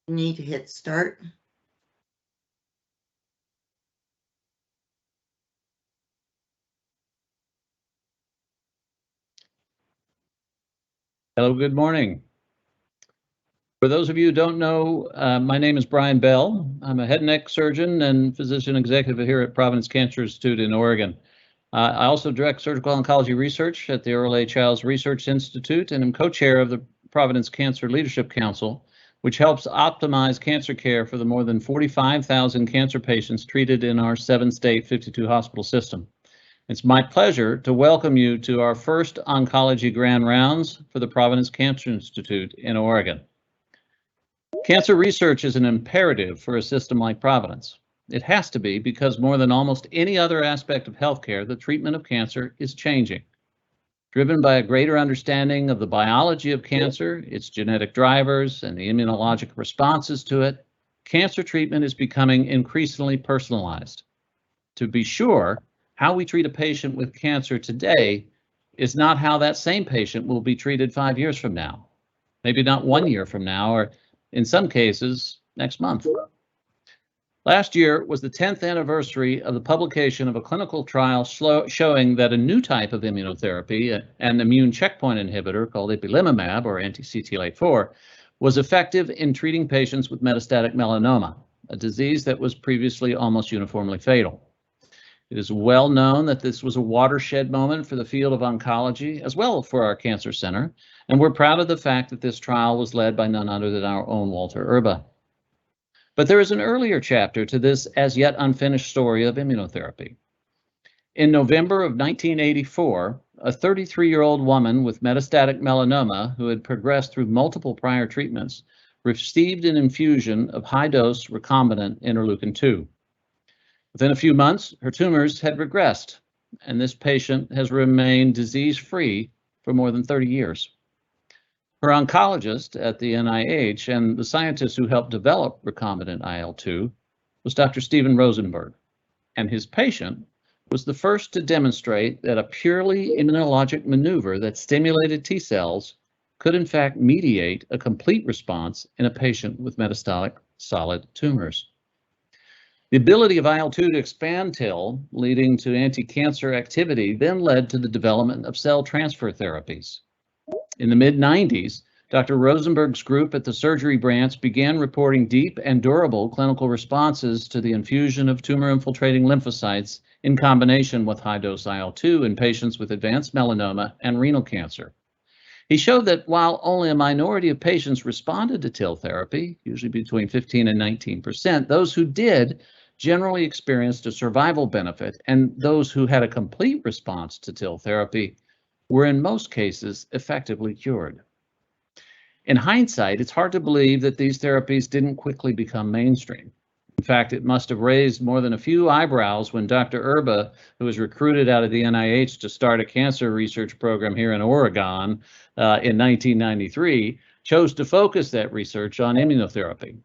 Need to hit start. Hello, good morning. For those of you who don't know, my name is Brian Bell. I'm a head and neck surgeon and physician executive here at Providence Cancer Institute in Oregon. I also direct surgical oncology research at the Earl A. Childs Research Institute, and I'm co-chair of the Providence Cancer Leadership Council, which helps optimize cancer care for the more than 45,000 cancer patients treated in our 7-state, 52-hospital system. It's my pleasure to welcome you to our first oncology grand rounds for the Providence Cancer Institute in Oregon. Cancer research is an imperative for a system like Providence. It has to be because more than almost any other aspect of healthcare, the treatment of cancer is changing. Driven by a greater understanding of the biology of cancer, its genetic drivers, and the immunologic responses to it, cancer treatment is becoming increasingly personalized. To be sure, how we treat a patient with cancer today is not how that same patient will be treated 5 years from now, maybe not 1 year from now, or in some cases, next month. Last year was the 10th anniversary of the publication of a clinical trial showing that a new type of immunotherapy, an immune checkpoint inhibitor called ipilimumab, or anti-CTLA-4, was effective in treating patients with metastatic melanoma, a disease that was previously almost uniformly fatal. It is well known that this was a watershed moment for the field of oncology, as well for our cancer center, and we're proud of the fact that this trial was led by none other than our own Walter Erba. But there is an earlier chapter to this as yet unfinished story of immunotherapy. In November of 1984, a 33-year-old woman with metastatic melanoma who had progressed through multiple prior treatments received an infusion of high-dose recombinant interleukin-2. Within a few months, her tumors had regressed, and this patient has remained disease-free for more than 30 years. Her oncologist at the NIH and the scientist who helped develop recombinant IL-2 was Dr. Steven Rosenberg, and his patient was the first to demonstrate that a purely immunologic maneuver that stimulated T cells could in fact mediate a complete response in a patient with metastatic solid tumors. The ability of IL-2 to expand TIL, leading to anti-cancer activity, then led to the development of cell transfer therapies. In the mid-90s, Dr. Rosenberg's group at the surgery branch began reporting deep and durable clinical responses to the infusion of tumor-infiltrating lymphocytes in combination with high-dose IL-2 in patients with advanced melanoma and renal cancer. He showed that while only a minority of patients responded to TIL therapy, usually between 15 and 19%, those who did generally experienced a survival benefit, and those who had a complete response to TIL therapy were in most cases effectively cured. In hindsight, it's hard to believe that these therapies didn't quickly become mainstream. In fact, it must have raised more than a few eyebrows when Dr. Erba, who was recruited out of the NIH to start a cancer research program here in Oregon in 1993, chose to focus that research on immunotherapy.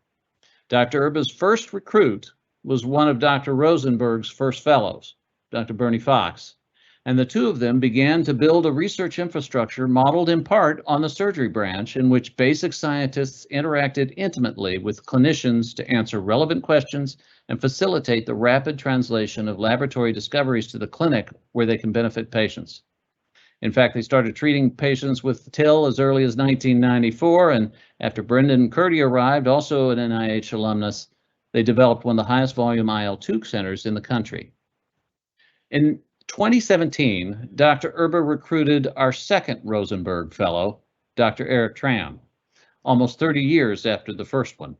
Dr. Erba's first recruit was one of Dr. Rosenberg's first fellows, Dr. Bernie Fox, and the two of them began to build a research infrastructure modeled in part on the surgery branch, in which basic scientists interacted intimately with clinicians to answer relevant questions and facilitate the rapid translation of laboratory discoveries to the clinic where they can benefit patients. In fact, they started treating patients with TIL as early as 1994, and after Brendan Curdy arrived, also an NIH alumnus, they developed one of the highest volume IL-2 centers in the country. In 2017, Dr. Erba recruited our second Rosenberg Fellow, Dr. Eric Tran, almost 30 years after the first one.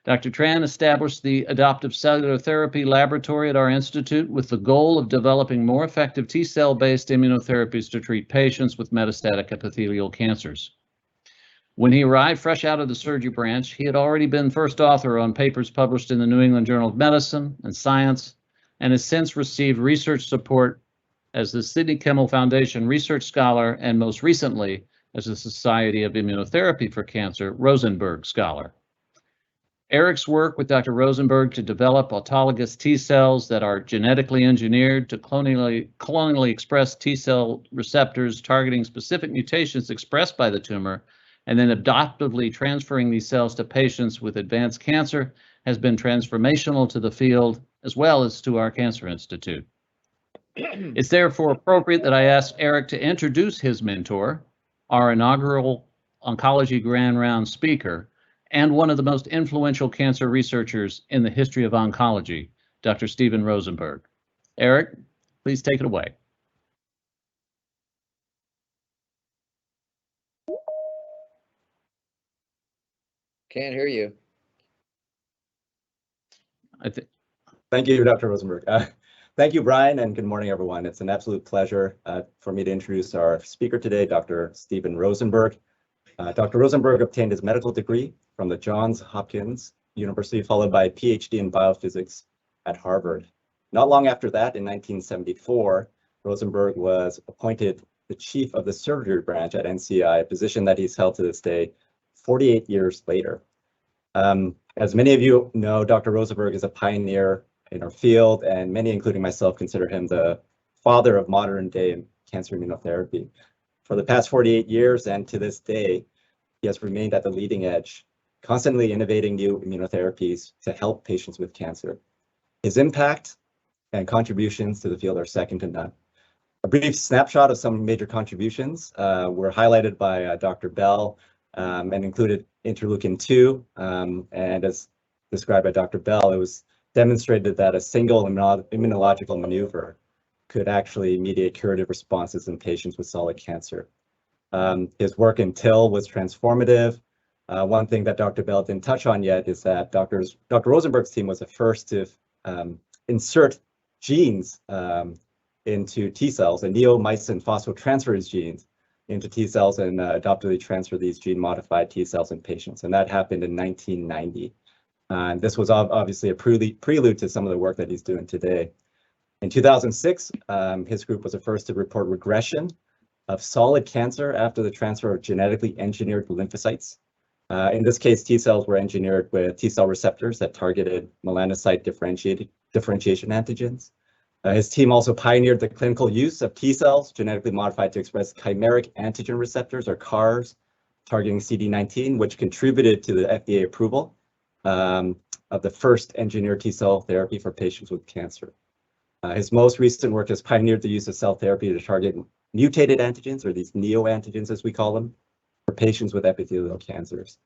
Dr. Tran established the Adoptive Cellular Therapy Laboratory at our institute with the goal of developing more effective T-cell-based immunotherapies to treat patients with metastatic epithelial cancers. When he arrived fresh out of the surgery branch, he had already been first author on papers published in the New England Journal of Medicine and Science, and has since received research support as the Sidney Kimmel Foundation Research Scholar, and most recently as the Society of Immunotherapy for Cancer Rosenberg Scholar. Eric's work with Dr. Rosenberg to develop autologous T cells that are genetically engineered to clonally express T cell receptors targeting specific mutations expressed by the tumor and then adoptively transferring these cells to patients with advanced cancer has been transformational to the field as well as to our Cancer Institute. It's therefore appropriate that I ask Eric to introduce his mentor, our inaugural Oncology Grand Round speaker, and one of the most influential cancer researchers in the history of oncology, Dr. Stephen Rosenberg. Eric, please take it away. Can't hear you. Thank you, Dr. Rosenberg. Thank you, Brian, and good morning, everyone. It's an absolute pleasure for me to introduce our speaker today, Dr. Stephen Rosenberg. Dr. Rosenberg obtained his medical degree from the Johns Hopkins University, followed by a Ph.D. in biophysics at Harvard. Not long after that, in 1974, Rosenberg was appointed the chief of the surgery branch at NCI, a position that he's held to this day, 48 years later. As many of you know, Dr. Rosenberg is a pioneer in our field, and many, including myself, consider him the father of modern day cancer immunotherapy. For the past 48 years and to this day, he has remained at the leading edge, constantly innovating new immunotherapies to help patients with cancer. His impact and contributions to the field are second to none. A brief snapshot of some major contributions were highlighted by Dr. Bell and included interleukin-2, and as described by Dr. Bell, it was demonstrated that a single immunological maneuver could actually mediate curative responses in patients with solid cancer. His work in TIL was transformative. One thing that Dr. Bell didn't touch on yet is that Dr. Rosenberg's team was the first to insert genes into T cells, and neomycin phosphotransferase genes into T cells, and adoptively transfer these gene-modified T cells in patients, and that happened in 1990. This was obviously a prelude to some of the work that he's doing today. In 2006, his group was the first to report regression of solid cancer after the transfer of genetically engineered lymphocytes. In this case, T cells were engineered with T cell receptors that targeted melanocyte differentiation antigens. His team also pioneered the clinical use of T cells genetically modified to express chimeric antigen receptors, or CARs, targeting CD19, which contributed to the FDA approval of the first engineered T cell therapy for patients with cancer. His most recent work has pioneered the use of cell therapy to target mutated antigens, or these neoantigens as we call them, for patients with epithelial cancers.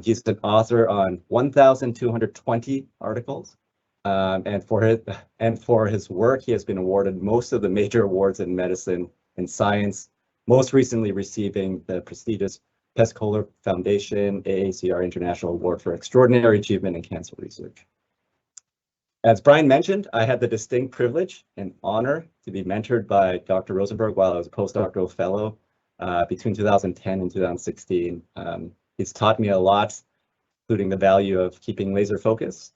He's an author on 1,220 articles, and for his work, he has been awarded most of the major awards in medicine and science, most recently receiving the prestigious Pescola Foundation AACR International Award for Extraordinary Achievement in Cancer Research. As Brian mentioned, I had the distinct privilege and honor to be mentored by Dr. Rosenberg while I was a postdoctoral fellow between 2010 and 2016. He's taught me a lot, including the value of keeping laser focus.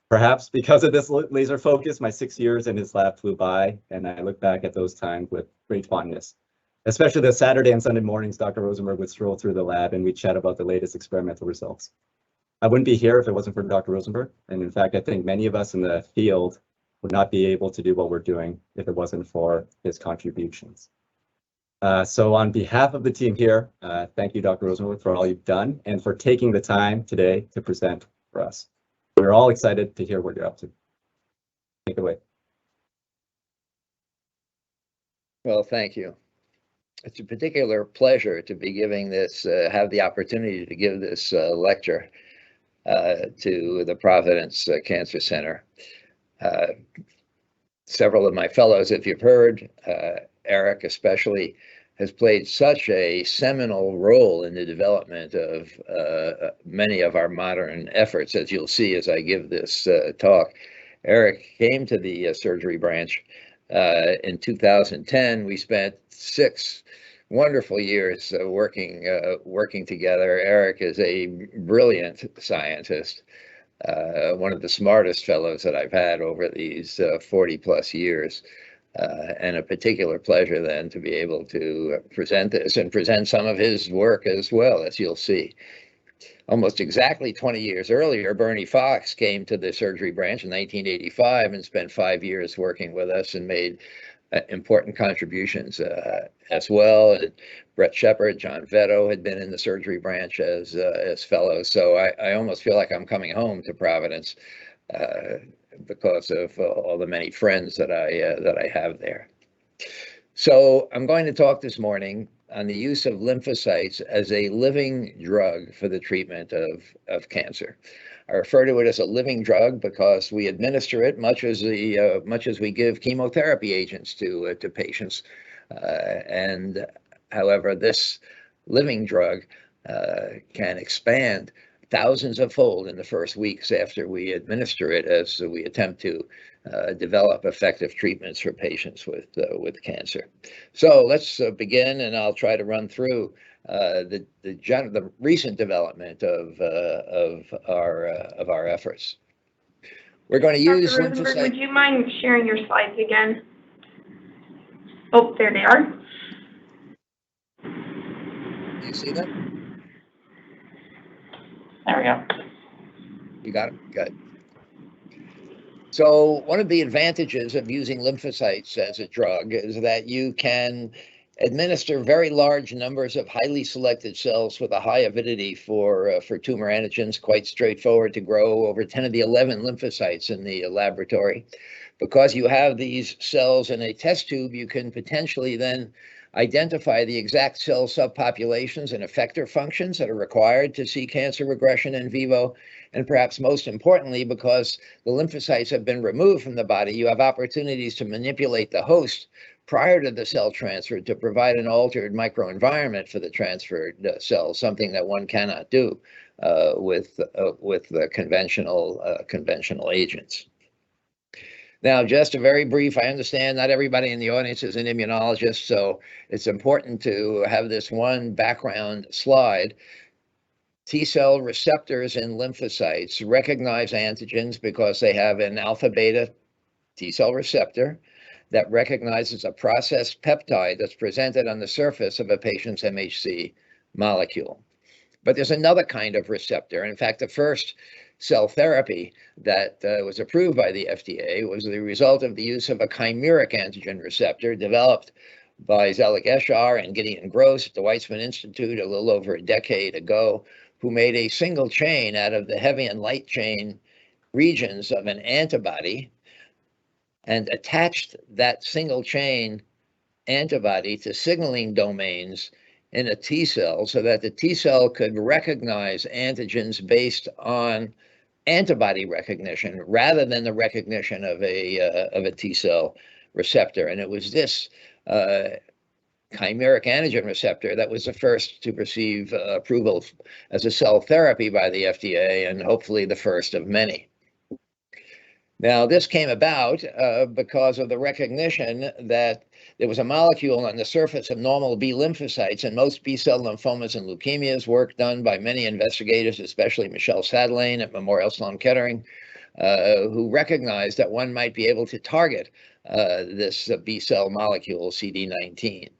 Perhaps because of this laser focus, my 6 years in his lab flew by, and I look back at those times with great fondness. Especially the Saturday and Sunday mornings, Dr. Rosenberg would stroll through the lab and we'd chat about the latest experimental results. I wouldn't be here if it wasn't for Dr. Rosenberg. And in fact, I think many of us in the field would not be able to do what we're doing if it wasn't for his contributions. So on behalf of the team here, thank you, Dr. Rosenberg, for all you've done and for taking the time today to present for us. We're all excited to hear what you're up to. Take it away. Well, thank you. It's a particular pleasure to be giving this, have the opportunity to give this lecture to the Providence Cancer Center. Several of my fellows, if you've heard, Eric especially, has played such a seminal role in the development of many of our modern efforts, as you'll see as I give this talk. Eric came to the surgery branch in 2010. We spent 6 wonderful years working together. Eric is a brilliant scientist, one of the smartest fellows that I've had over these 40 plus years, and a particular pleasure then to be able to present this and present some of his work as well, as you'll see. Almost exactly 20 years earlier, Bernie Fox came to the surgery branch in 1985 and spent 5 years working with us and made important contributions as well. And Brett Shepard, John Vetto had been in the surgery branch as fellows. So I almost feel like I'm coming home to Providence because of all the many friends that I have there. So I'm going to talk this morning on the use of lymphocytes as a living drug for the treatment of cancer. I refer to it as a living drug because we administer it much as we give chemotherapy agents to patients. And however, this living drug can expand thousands of fold in the first weeks after we administer it, as we attempt to develop effective treatments for patients with cancer. So let's begin, and I'll try to run through the recent development of our efforts. We're going to use Dr. Rosenberg, would you mind sharing your slides again? Oh, there they are. Do you see them? There we go. You got it? Good. So one of the advantages of using lymphocytes as a drug is that you can administer very large numbers of highly selected cells with a high avidity for tumor antigens, quite straightforward to grow over 10 to the 11 lymphocytes in the laboratory. Because you have these cells in a test tube, you can potentially then identify the exact cell subpopulations and effector functions that are required to see cancer regression in vivo. And perhaps most importantly, because the lymphocytes have been removed from the body, you have opportunities to manipulate the host prior to the cell transfer to provide an altered microenvironment for the transferred cells, something that one cannot do with the conventional agents. Now, just a very brief, I understand not everybody in the audience is an immunologist, so it's important to have this one background slide. T-cell receptors in lymphocytes recognize antigens because they have an alpha-beta T-cell receptor that recognizes a processed peptide that's presented on the surface of a patient's MHC molecule. But there's another kind of receptor. In fact, the first cell therapy that was approved by the FDA was the result of the use of a chimeric antigen receptor developed by Zelig Eshar and Gideon Gross at the Weizmann Institute a little over a decade ago, who made a single chain out of the heavy and light chain regions of an antibody and attached that single chain antibody to signaling domains in a T cell so that the T cell could recognize antigens based on antibody recognition rather than the recognition of a T cell receptor. And it was this chimeric antigen receptor that was the first to receive approval as a cell therapy by the FDA, and hopefully the first of many. Now, this came about because of the recognition that there was a molecule on the surface of normal B lymphocytes and most B-cell lymphomas and leukemias, work done by many investigators, especially Michelle Sadelain at Memorial Sloan Kettering, who recognized that one might be able to target this B-cell molecule, CD19.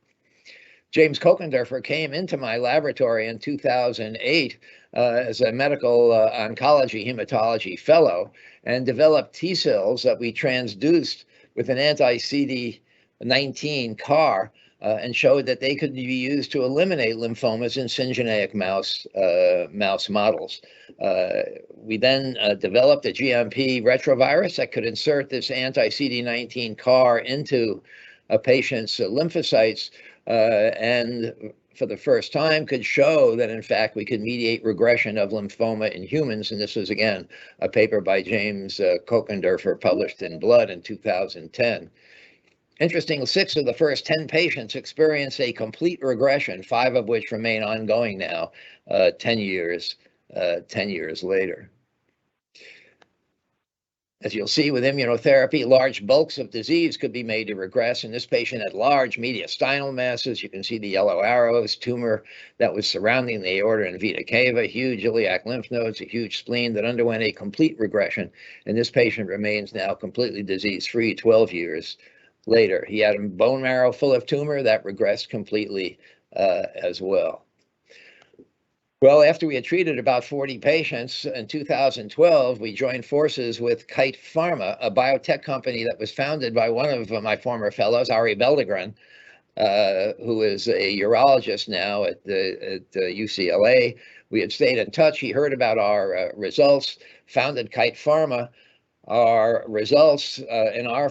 James Kokendorfer came into my laboratory in 2008 as a medical oncology hematology fellow and developed T cells that we transduced with an anti-CD19 CAR and showed that they could be used to eliminate lymphomas in syngeneic mouse models. We then developed a GMP retrovirus that could insert this anti-CD19 CAR into a patient's lymphocytes and for the first time could show that in fact we could mediate regression of lymphoma in humans. And this was again a paper by James Kokendorfer published in Blood in 2010. Interesting, 6 of the first 10 patients experienced a complete regression, 5 of which remain ongoing now, 10 years later. As you'll see with immunotherapy, large bulks of disease could be made to regress. And this patient had large mediastinal masses. You can see the yellow arrows, tumor that was surrounding the aorta and vena cava, huge iliac lymph nodes, a huge spleen that underwent a complete regression. And this patient remains now completely disease-free 12 years later. He had a bone marrow full of tumor that regressed completely as well. Well, after we had treated about 40 patients in 2012, we joined forces with Kite Pharma, a biotech company that was founded by one of my former fellows, Ari Beldegren, who is a urologist now at UCLA. We had stayed in touch. He heard about our results, founded Kite Pharma. Our results in our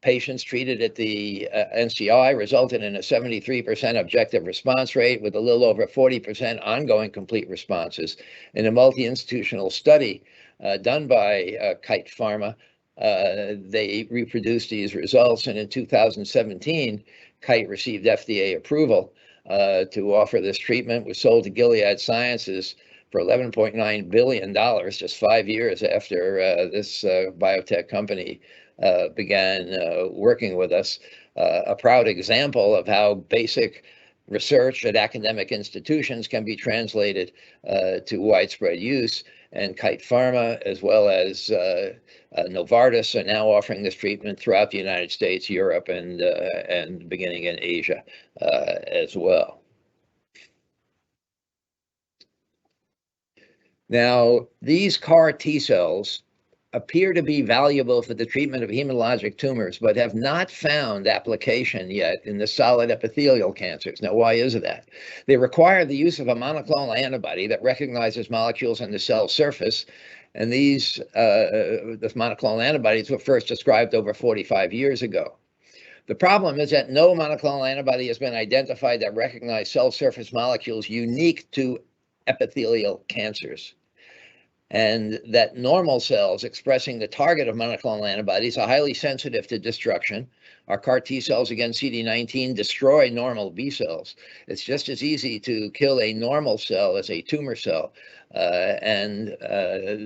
patients treated at the NCI resulted in a 73% objective response rate with a little over 40% ongoing complete responses. In a multi-institutional study done by Kite Pharma, they reproduced these results, and in 2017, Kite received FDA approval to offer this treatment. Was sold to Gilead Sciences for $11.9 billion just 5 years after this biotech company began working with us. A proud example of how basic research at academic institutions can be translated to widespread use. And Kite Pharma, as well as Novartis, are now offering this treatment throughout the United States, Europe, and beginning in Asia as well. Now, these CAR T cells appear to be valuable for the treatment of hematologic tumors, but have not found application yet in the solid epithelial cancers. Now, why is that? They require the use of a monoclonal antibody that recognizes molecules on the cell surface, and these monoclonal antibodies were first described over 45 years ago. The problem is that no monoclonal antibody has been identified that recognizes cell surface molecules unique to epithelial cancers, and that normal cells expressing the target of monoclonal antibodies are highly sensitive to destruction. Our CAR T cells against CD19 destroy normal B cells. It's just as easy to kill a normal cell as a tumor cell. And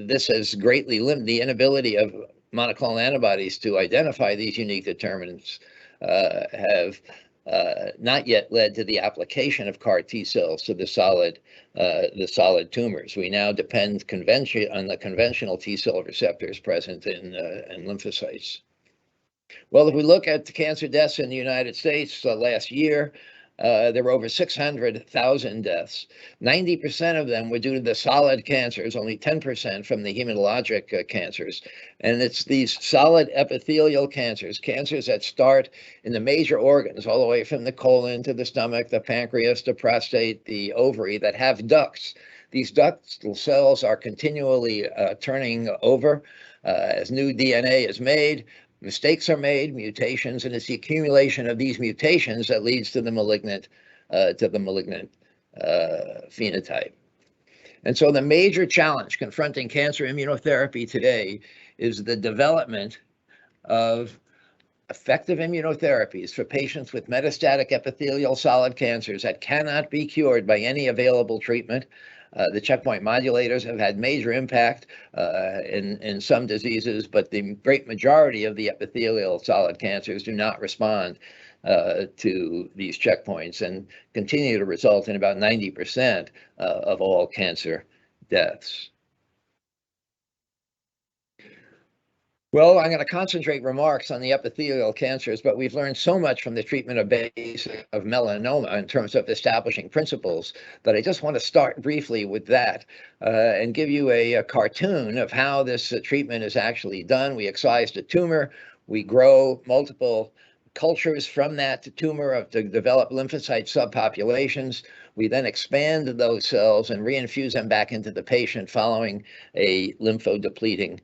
this has greatly limited the inability of monoclonal antibodies to identify these unique determinants have not yet led to the application of CAR T cells to the solid tumors. We now depend on the conventional T cell receptors present in lymphocytes. Well, if we look at the cancer deaths in the United States last year, there were over 600,000 deaths. 90% of them were due to the solid cancers, only 10% from the hematologic cancers. And it's these solid epithelial cancers, cancers that start in the major organs, all the way from the colon to the stomach, the pancreas, the prostate, the ovary, that have ducts. These ductal cells are continually turning over as new DNA is made. Mistakes are made, mutations, and it's the accumulation of these mutations that leads to the malignant phenotype. And so the major challenge confronting cancer immunotherapy today is the development of effective immunotherapies for patients with metastatic epithelial solid cancers that cannot be cured by any available treatment. The checkpoint modulators have had major impact in some diseases, but the great majority of the epithelial solid cancers do not respond to these checkpoints and continue to result in about 90% of all cancer deaths. Well, I'm going to concentrate remarks on the epithelial cancers, but we've learned so much from the treatment of melanoma in terms of establishing principles that I just want to start briefly with that and give you a cartoon of how this treatment is actually done. We excise the tumor, we grow multiple cultures from that tumor to develop lymphocyte subpopulations. We then expand those cells and reinfuse them back into the patient following a lymphodepleting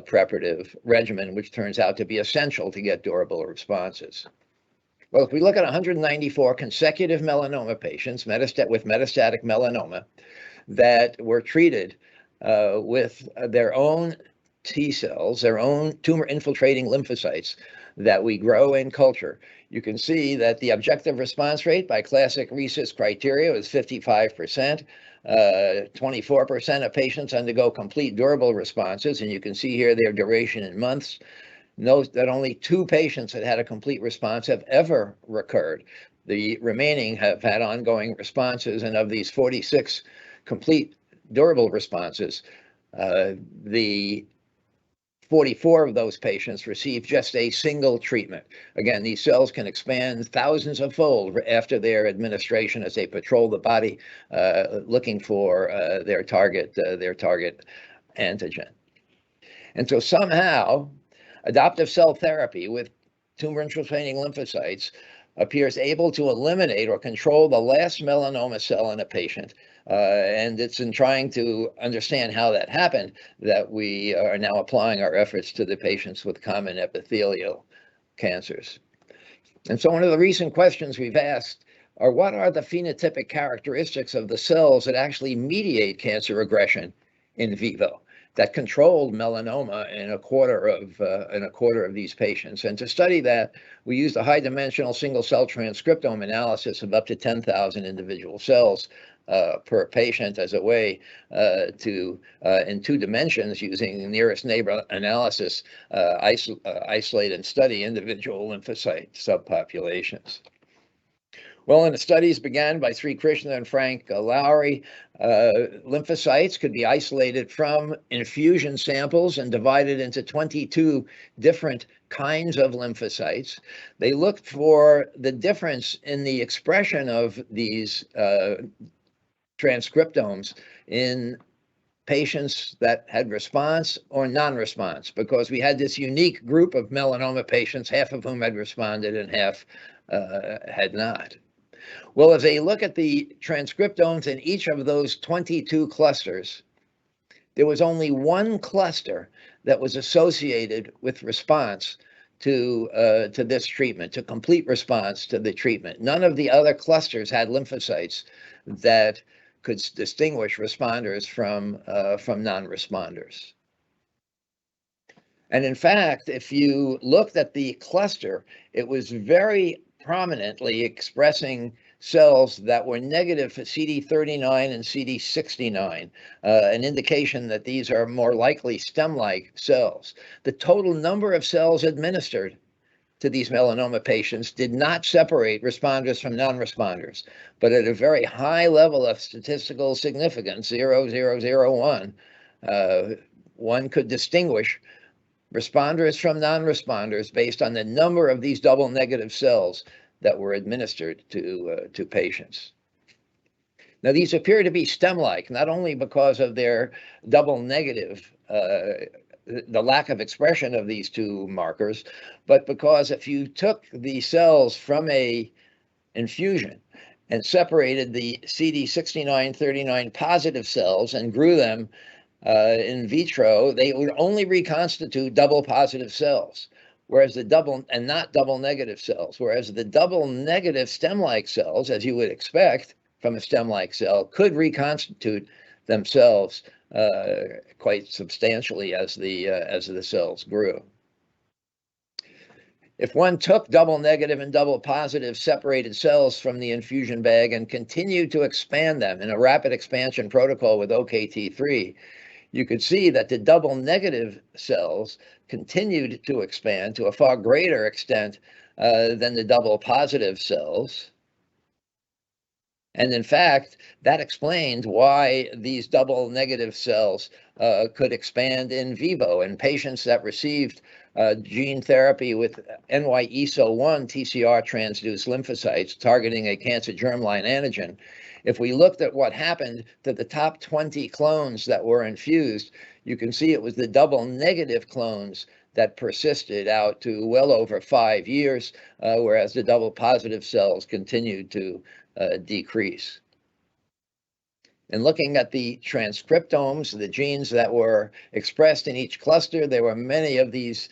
preparative regimen, which turns out to be essential to get durable responses. Well, if we look at 194 consecutive melanoma patients with metastatic melanoma that were treated with their own T cells, their own tumor-infiltrating lymphocytes that we grow in culture, you can see that the objective response rate by classic RECIST criteria was 55%. 24% of patients undergo complete durable responses, and you can see here their duration in months. Note that only 2 patients that had a complete response have ever recurred. The remaining have had ongoing responses, and of these 46 complete durable responses, the 44 of those patients received just a single treatment. Again, these cells can expand thousands of fold after their administration as they patrol the body, looking for their target antigen. And so somehow, adoptive cell therapy with tumor-infiltrating lymphocytes appears able to eliminate or control the last melanoma cell in a patient. And it's in trying to understand how that happened that we are now applying our efforts to the patients with common epithelial cancers. And so one of the recent questions we've asked are, what are the phenotypic characteristics of the cells that actually mediate cancer regression in vivo, that controlled melanoma in a quarter of these patients? And to study that, we used a high-dimensional single-cell transcriptome analysis of up to 10,000 individual cells per patient as a way to, in 2 dimensions, using nearest neighbor analysis, isolate and study individual lymphocyte subpopulations. Well, in the studies began by Sri Krishna and Frank Lowry, lymphocytes could be isolated from infusion samples and divided into 22 different kinds of lymphocytes. They looked for the difference in the expression of these transcriptomes in patients that had response or non-response, because we had this unique group of melanoma patients, half of whom had responded and half had not. Well, if they look at the transcriptomes in each of those 22 clusters, there was only one cluster that was associated with response to this treatment, to complete response to the treatment. None of the other clusters had lymphocytes that could distinguish responders from non-responders. And in fact, if you looked at the cluster, it was very prominently expressing cells that were negative for CD39 and CD69, an indication that these are more likely stem-like cells. The total number of cells administered to these melanoma patients did not separate responders from non-responders, but at a very high level of statistical significance, 0.0001, one could distinguish responders from non-responders based on the number of these double negative cells that were administered to patients. Now, these appear to be stem-like, not only because of their double negative, the lack of expression of these 2 markers, but because if you took the cells from a infusion and separated the CD69-39 positive cells and grew them in vitro, they would only reconstitute double positive cells, whereas the double and not double negative cells, whereas the double negative stem-like cells, as you would expect from a stem-like cell, could reconstitute themselves quite substantially as the cells grew. If one took double negative and double positive separated cells from the infusion bag and continued to expand them in a rapid expansion protocol with OKT3, you could see that the double negative cells continued to expand to a far greater extent than the double positive cells. And in fact, that explained why these double negative cells could expand in vivo in patients that received gene therapy with NY-ESO-1 TCR transduced lymphocytes targeting a cancer germline antigen. If we looked at what happened to the top 20 clones that were infused, you can see it was the double negative clones that persisted out to well over 5 years, whereas the double positive cells continued to decrease. And looking at the transcriptomes, the genes that were expressed in each cluster, there were many of these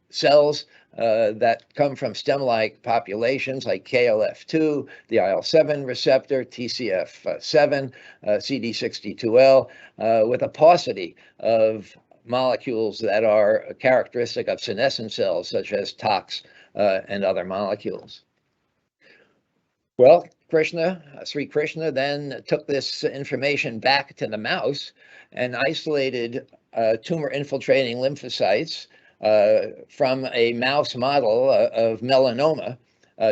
cells that come from stem-like populations like KLF2, the IL-7 receptor, TCF7, CD62L, with a paucity of molecules that are characteristic of senescent cells, such as TOX and other molecules. Well, Sri Krishna then took this information back to the mouse and isolated tumor-infiltrating lymphocytes from a mouse model of melanoma,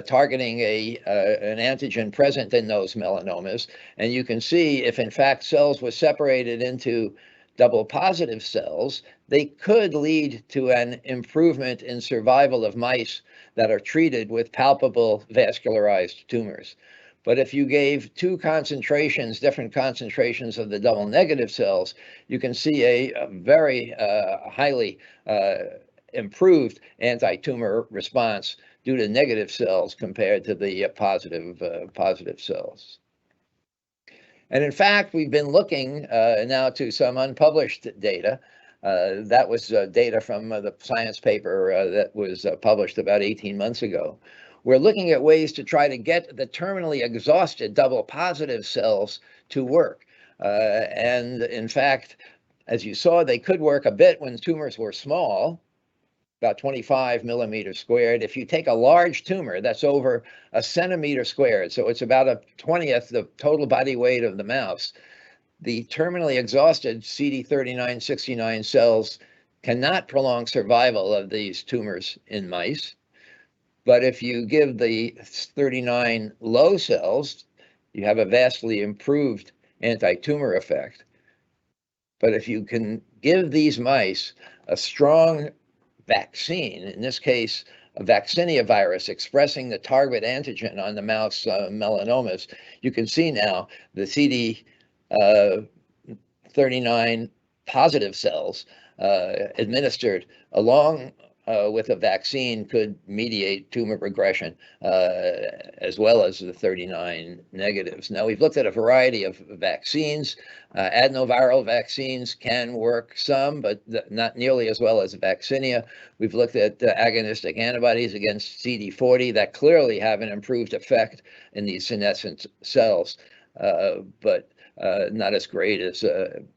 targeting an antigen present in those melanomas. And you can see if, in fact, cells were separated into double positive cells, they could lead to an improvement in survival of mice that are treated with palpable vascularized tumors. But if you gave two concentrations, different concentrations of the double negative cells, you can see a very highly improved anti-tumor response due to negative cells compared to the positive cells. And in fact, we've been looking now to some unpublished data. That was data from the science paper that was published about 18 months ago. We're looking at ways to try to get the terminally exhausted double positive cells to work. And in fact, as you saw, they could work a bit when tumors were small, about 25 millimeters squared. If you take a large tumor that's over a centimeter squared, so it's about a 20th the total body weight of the mouse, the terminally exhausted CD39-69 cells cannot prolong survival of these tumors in mice. But if you give the 39 low cells, you have a vastly improved anti-tumor effect. But if you can give these mice a strong vaccine, in this case, a vaccinia virus expressing the target antigen on the mouse melanomas, you can see now the CD39 positive cells administered along with a vaccine could mediate tumor regression as well as the 39 negatives. Now, we've looked at a variety of vaccines. Adenoviral vaccines can work some, but not nearly as well as vaccinia. We've looked at agonistic antibodies against CD40 that clearly have an improved effect in these senescent cells, but not as great as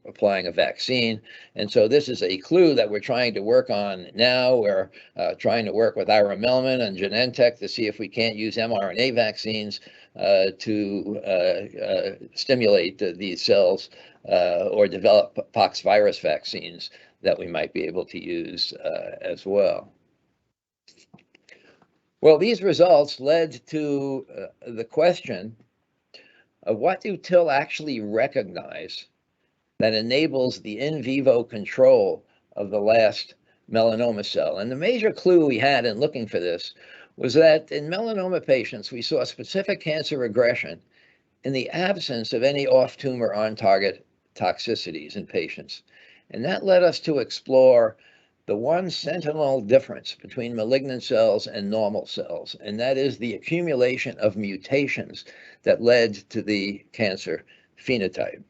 applying a vaccine. And so this is a clue that we're trying to work on now. We're trying to work with Ira Mellman and Genentech to see if we can't use mRNA vaccines to stimulate these cells or develop pox virus vaccines that we might be able to use as well. Well, these results led to the question of what do TIL actually recognize that enables the in vivo control of the last melanoma cell. And the major clue we had in looking for this was that in melanoma patients, we saw specific cancer regression in the absence of any off-tumor on-target toxicities in patients. And that led us to explore the one sentinel difference between malignant cells and normal cells, and that is the accumulation of mutations that led to the cancer phenotype.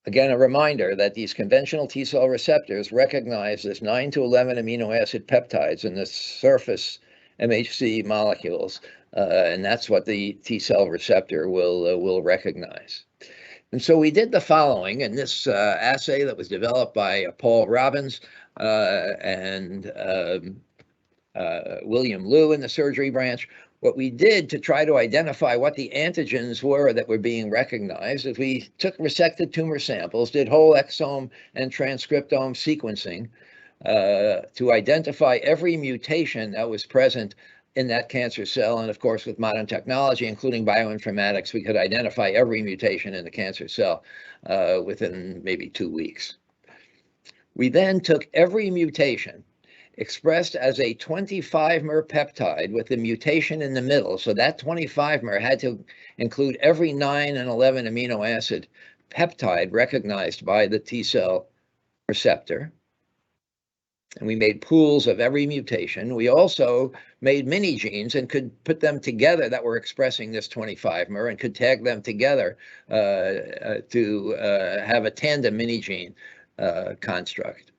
Again, a reminder that these conventional T cell receptors recognize this 9 to 11 amino acid peptides in the surface MHC molecules, and that's what the T cell receptor will recognize. And so we did the following in this assay that was developed by Paul Robbins and William Liu in the surgery branch. What we did to try to identify what the antigens were that were being recognized is we took resected tumor samples, did whole exome and transcriptome sequencing to identify every mutation that was present in that cancer cell. And of course, with modern technology, including bioinformatics, we could identify every mutation in the cancer cell within maybe 2 weeks. We then took every mutation expressed as a 25-mer peptide with the mutation in the middle. So that 25-mer had to include every 9 and 11 amino acid peptide recognized by the T cell receptor. And we made pools of every mutation. We also made mini genes and could put them together that were expressing this 25-mer and could tag them together to have a tandem mini gene construct.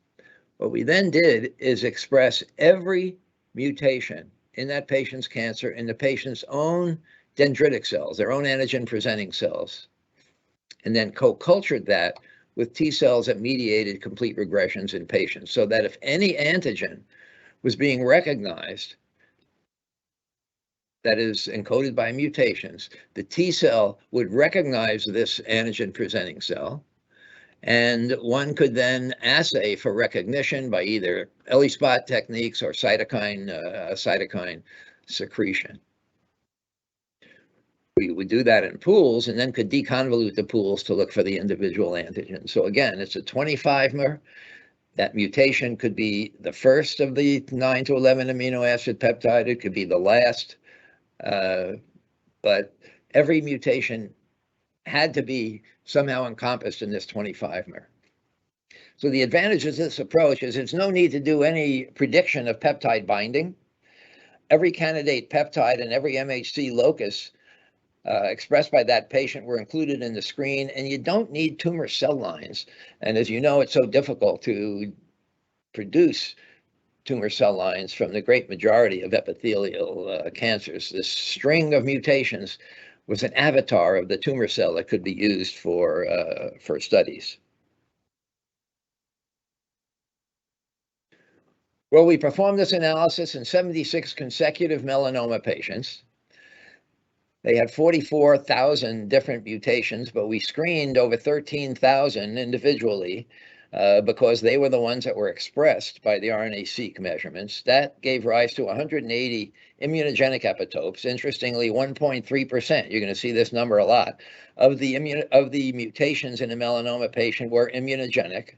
What we then did is express every mutation in that patient's cancer in the patient's own dendritic cells, their own antigen-presenting cells, and then co-cultured that with T cells that mediated complete regressions in patients, so that if any antigen was being recognized that is encoded by mutations, the T cell would recognize this antigen-presenting cell, and one could then assay for recognition by either ELISpot techniques or cytokine secretion. we would do that in pools and then could deconvolute the pools to look for the individual antigens. So again, it's a 25-mer. That mutation could be the first of the 9 to 11 amino acid peptide. It could be the last. But every mutation had to be somehow encompassed in this 25-mer. So the advantage of this approach is there's no need to do any prediction of peptide binding. Every candidate peptide and every MHC locus expressed by that patient were included in the screen, and you don't need tumor cell lines. And as you know, it's so difficult to produce tumor cell lines from the great majority of epithelial cancers. This string of mutations was an avatar of the tumor cell that could be used for studies. Well, we performed this analysis in 76 consecutive melanoma patients. They had 44,000 different mutations, but we screened over 13,000 individually because they were the ones that were expressed by the RNA-seq measurements. That gave rise to 180 immunogenic epitopes. Interestingly, 1.3%, you're going to see this number a lot, of the mutations in a melanoma patient were immunogenic.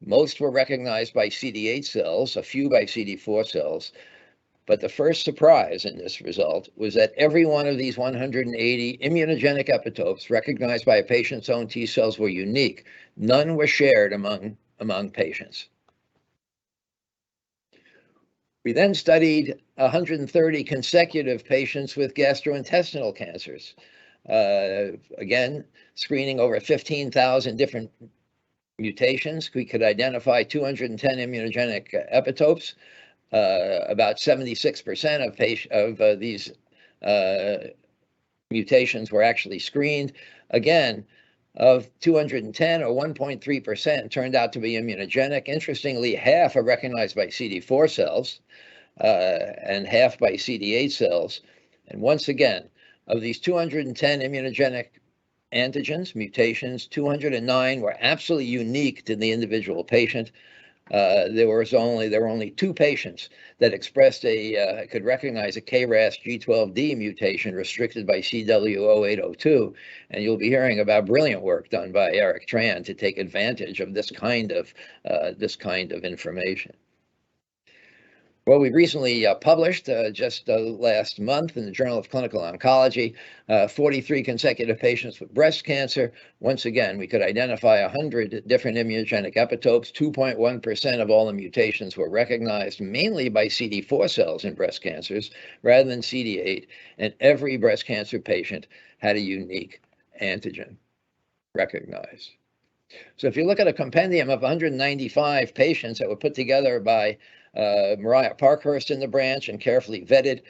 Most were recognized by CD8 cells, a few by CD4 cells. But the first surprise in this result was that every one of these 180 immunogenic epitopes recognized by a patient's own T cells were unique. None were shared among patients. We then studied 130 consecutive patients with gastrointestinal cancers. Again, screening over 15,000 different mutations. We could identify 210 immunogenic epitopes. About 76% of these mutations were actually screened. Again, of 210 or 1.3% turned out to be immunogenic. Interestingly, half are recognized by CD4 cells and half by CD8 cells. And once again, of these 210 immunogenic antigens, mutations, 209 were absolutely unique to the individual patient. There were only 2 patients that expressed could recognize a KRAS G12D mutation restricted by CW0802, and you'll be hearing about brilliant work done by Eric Tran to take advantage of this kind of information. Well, we recently published just last month in the Journal of Clinical Oncology, 43 consecutive patients with breast cancer. Once again, we could identify 100 different immunogenic epitopes. 2.1% of all the mutations were recognized mainly by CD4 cells in breast cancers rather than CD8. And every breast cancer patient had a unique antigen recognized. So if you look at a compendium of 195 patients that were put together by Mariah Parkhurst in the branch and carefully vetted,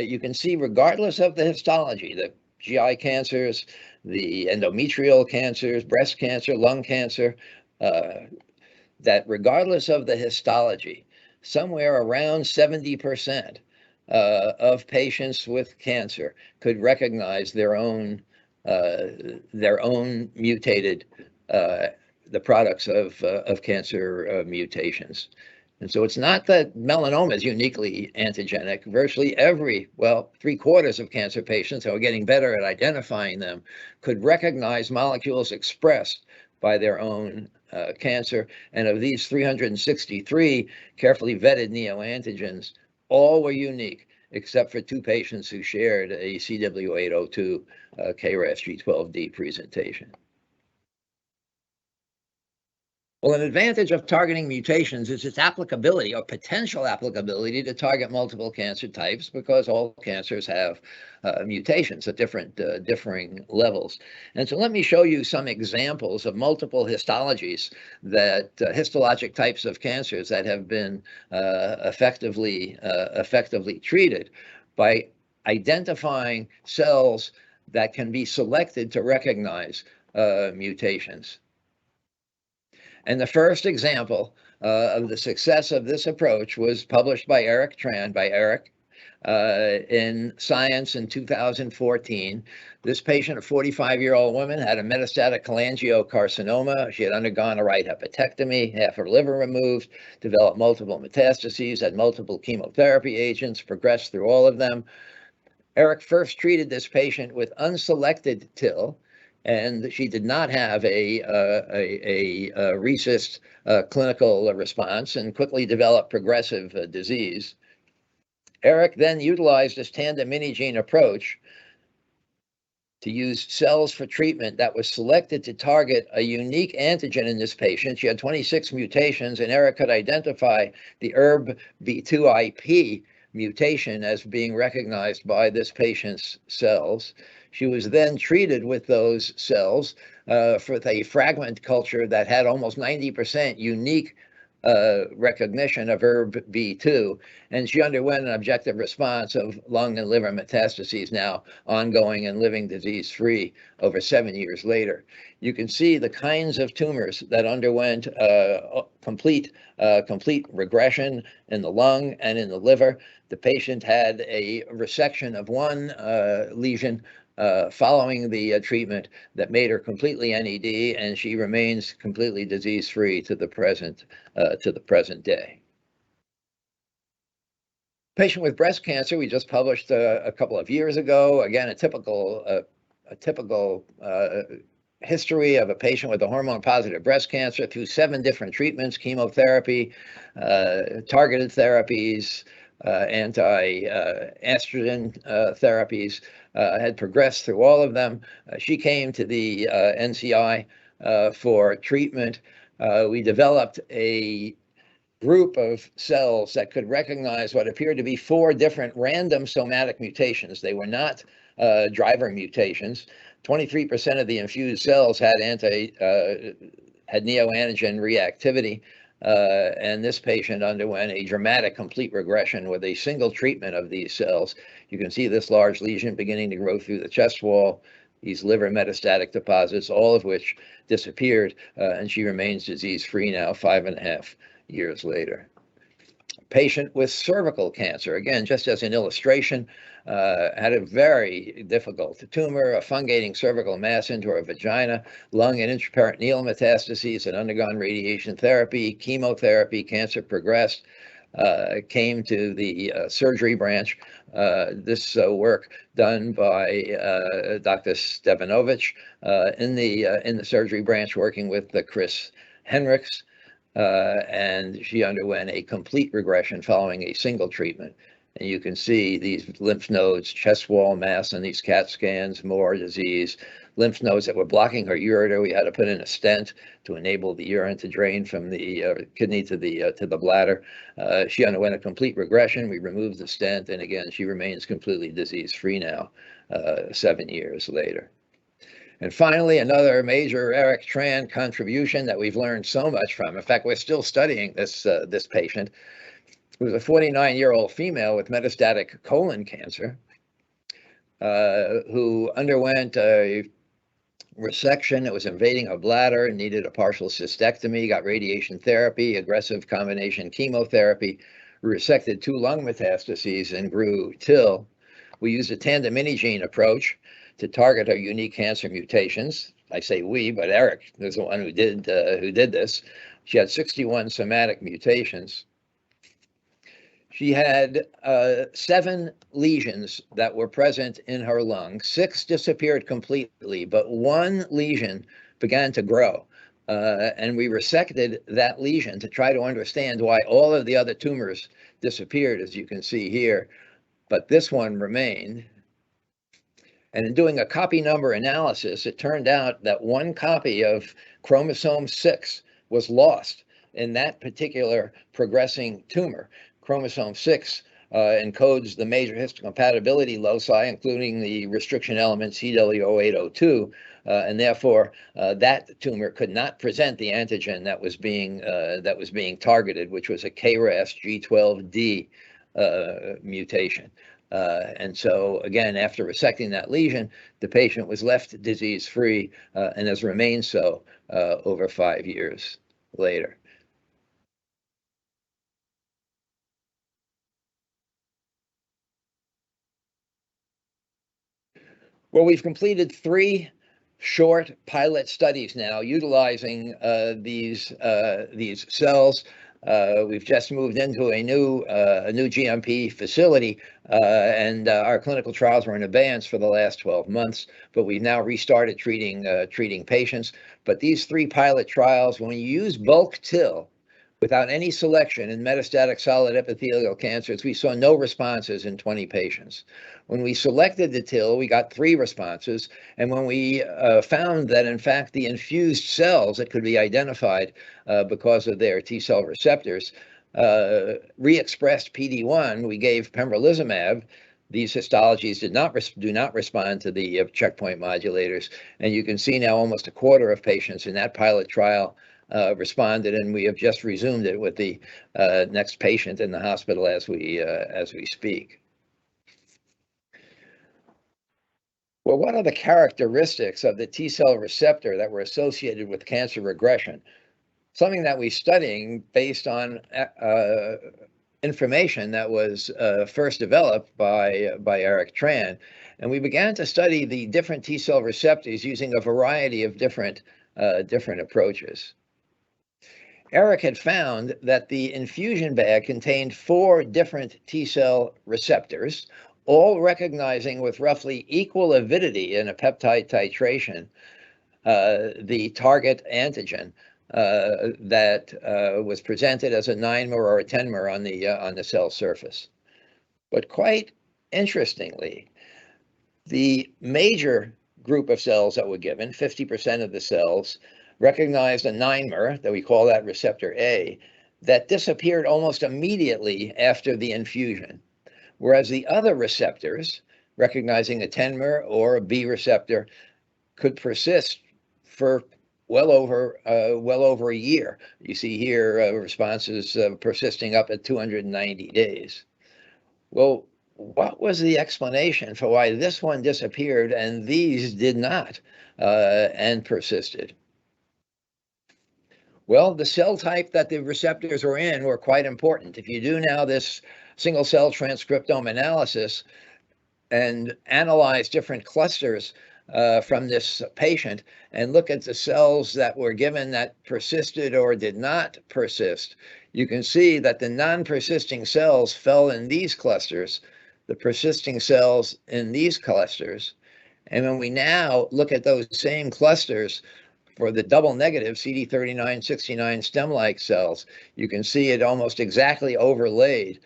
you can see regardless of the histology, the GI cancers, the endometrial cancers, breast cancer, lung cancer, that regardless of the histology, somewhere around 70% of patients with cancer could recognize their own mutated the products of cancer mutations. And so it's not that melanoma is uniquely antigenic. Virtually every, well, 3/4 of cancer patients who are getting better at identifying them could recognize molecules expressed by their own cancer. And of these 363 carefully vetted neoantigens, all were unique, except for 2 patients who shared a CW802 KRAS G12D presentation. Well, an advantage of targeting mutations is its applicability or potential applicability to target multiple cancer types, because all cancers have mutations at differing levels. And so let me show you some examples of multiple histologies that histologic types of cancers that have been effectively treated by identifying cells that can be selected to recognize mutations. And the first example of the success of this approach was published by Eric Tran, in Science in 2014. This patient, a 45-year-old woman, had a metastatic cholangiocarcinoma. She had undergone a right hepatectomy, half her liver removed, developed multiple metastases, had multiple chemotherapy agents, progressed through all of them. Eric first treated this patient with unselected TIL, and she did not have a RECIST clinical response and quickly developed progressive disease. Eric then utilized this tandem mini-gene approach to use cells for treatment that was selected to target a unique antigen in this patient. She had 26 mutations, and Eric could identify the ERB-B2IP mutation as being recognized by this patient's cells. She was then treated with those cells for a fragment culture that had almost 90% unique recognition of ERB-B2, and she underwent an objective response of lung and liver metastases, now ongoing and living disease-free over 7 years later. You can see the kinds of tumors that underwent complete regression in the lung and in the liver. The patient had a resection of one lesion following the treatment that made her completely NED, and she remains completely disease-free to the present day. Patient with breast cancer, we just published a couple of years ago. Again, a typical history of a patient with a hormone-positive breast cancer through 7 different treatments: chemotherapy, targeted therapies, anti-estrogen therapies, had progressed through all of them. She came to the NCI for treatment. We developed a group of cells that could recognize what appeared to be 4 different random somatic mutations. They were not driver mutations. 23% of the infused cells had neoantigen reactivity. And this patient underwent a dramatic complete regression with a single treatment of these cells. You can see this large lesion beginning to grow through the chest wall, these liver metastatic deposits, all of which disappeared, and she remains disease-free now 5.5 years later. Patient with cervical cancer, again, just as an illustration, had a very difficult tumor, a fungating cervical mass into her vagina, lung and intraperitoneal metastases, had undergone radiation therapy, chemotherapy, cancer progressed, came to the surgery branch. This work done by Dr. Stepanovich in the surgery branch, working with Chris Henriks. And she underwent a complete regression following a single treatment. And you can see these lymph nodes, chest wall mass on these CAT scans, more disease, lymph nodes that were blocking her ureter. We had to put in a stent to enable the urine to drain from the kidney to the bladder. She underwent a complete regression. We removed the stent, and again, she remains completely disease-free now, 7 years later. And finally, another major Eric Tran contribution that we've learned so much from. In fact, we're still studying this patient. It was a 49-year-old female with metastatic colon cancer who underwent a resection that was invading her bladder and needed a partial cystectomy, got radiation therapy, aggressive combination chemotherapy, resected 2 lung metastases, and grew TIL. We used a tandem mini-gene approach to target her unique cancer mutations. I say we, but Eric is the one who did this. She had 61 somatic mutations. She had 7 lesions that were present in her lung. 6 disappeared completely, but 1 lesion began to grow. And we resected that lesion to try to understand why all of the other tumors disappeared, as you can see here, but this one remained. And in doing a copy number analysis, it turned out that 1 copy of chromosome 6 was lost in that particular progressing tumor. Chromosome 6 encodes the major histocompatibility loci, including the restriction element CW0802, and therefore that tumor could not present the antigen that was being targeted, which was a KRAS G12D mutation. And so, again, after resecting that lesion, the patient was left disease-free and has remained so over 5 years later. Well, we've completed 3 short pilot studies now utilizing these cells. We've just moved into a new GMP facility, and our clinical trials were in advance for the last 12 months, but we've now restarted treating patients. But these 3 pilot trials, when you use bulk TIL without any selection in metastatic solid epithelial cancers, we saw no responses in 20 patients. When we selected the TIL, we got 3 responses, and when we found that, in fact, the infused cells that could be identified because of their T-cell receptors re-expressed PD-1, we gave pembrolizumab. These histologies do not respond to the checkpoint modulators, and you can see now almost a quarter of patients in that pilot trial responded, and we have just resumed it with the next patient in the hospital as we speak. Well, what are the characteristics of the T-cell receptor that were associated with cancer regression? Something that we're studying based on information that was first developed by Eric Tran, and we began to study the different T-cell receptors using a variety of different approaches. Eric had found that the infusion bag contained 4 different T-cell receptors, all recognizing with roughly equal avidity in a peptide titration the target antigen that was presented as a 9-mer or a 10-mer on the cell surface. But quite interestingly, the major group of cells that were given, 50% of the cells, recognized a 9-mer, that we call that receptor A, that disappeared almost immediately after the infusion. Whereas the other receptors, recognizing a 10-mer or a B receptor, could persist for well over a year. You see here responses persisting up at 290 days. Well, what was the explanation for why this one disappeared and these did not and persisted? Well, the cell type that the receptors were in were quite important. If you do now this single-cell transcriptome analysis and analyze different clusters from this patient and look at the cells that were given that persisted or did not persist, you can see that the non-persisting cells fell in these clusters, the persisting cells in these clusters. And when we now look at those same clusters for the double negative CD39, 69 stem-like cells, you can see it almost exactly overlaid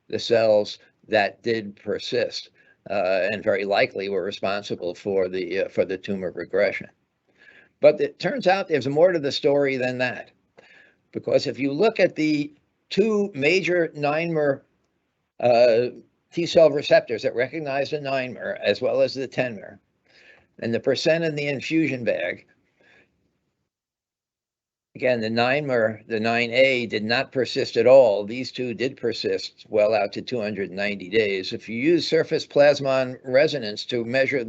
the cells that did persist and very likely were responsible for the tumor regression. But it turns out there's more to the story than that, because if you look at the 2 major 9-mer T-cell receptors that recognize the 9-mer as well as the 10-mer, and the percent in the infusion bag, again, the 9-mer, the 9A did not persist at all. These 2 did persist well out to 290 days. If you use surface plasmon resonance to measure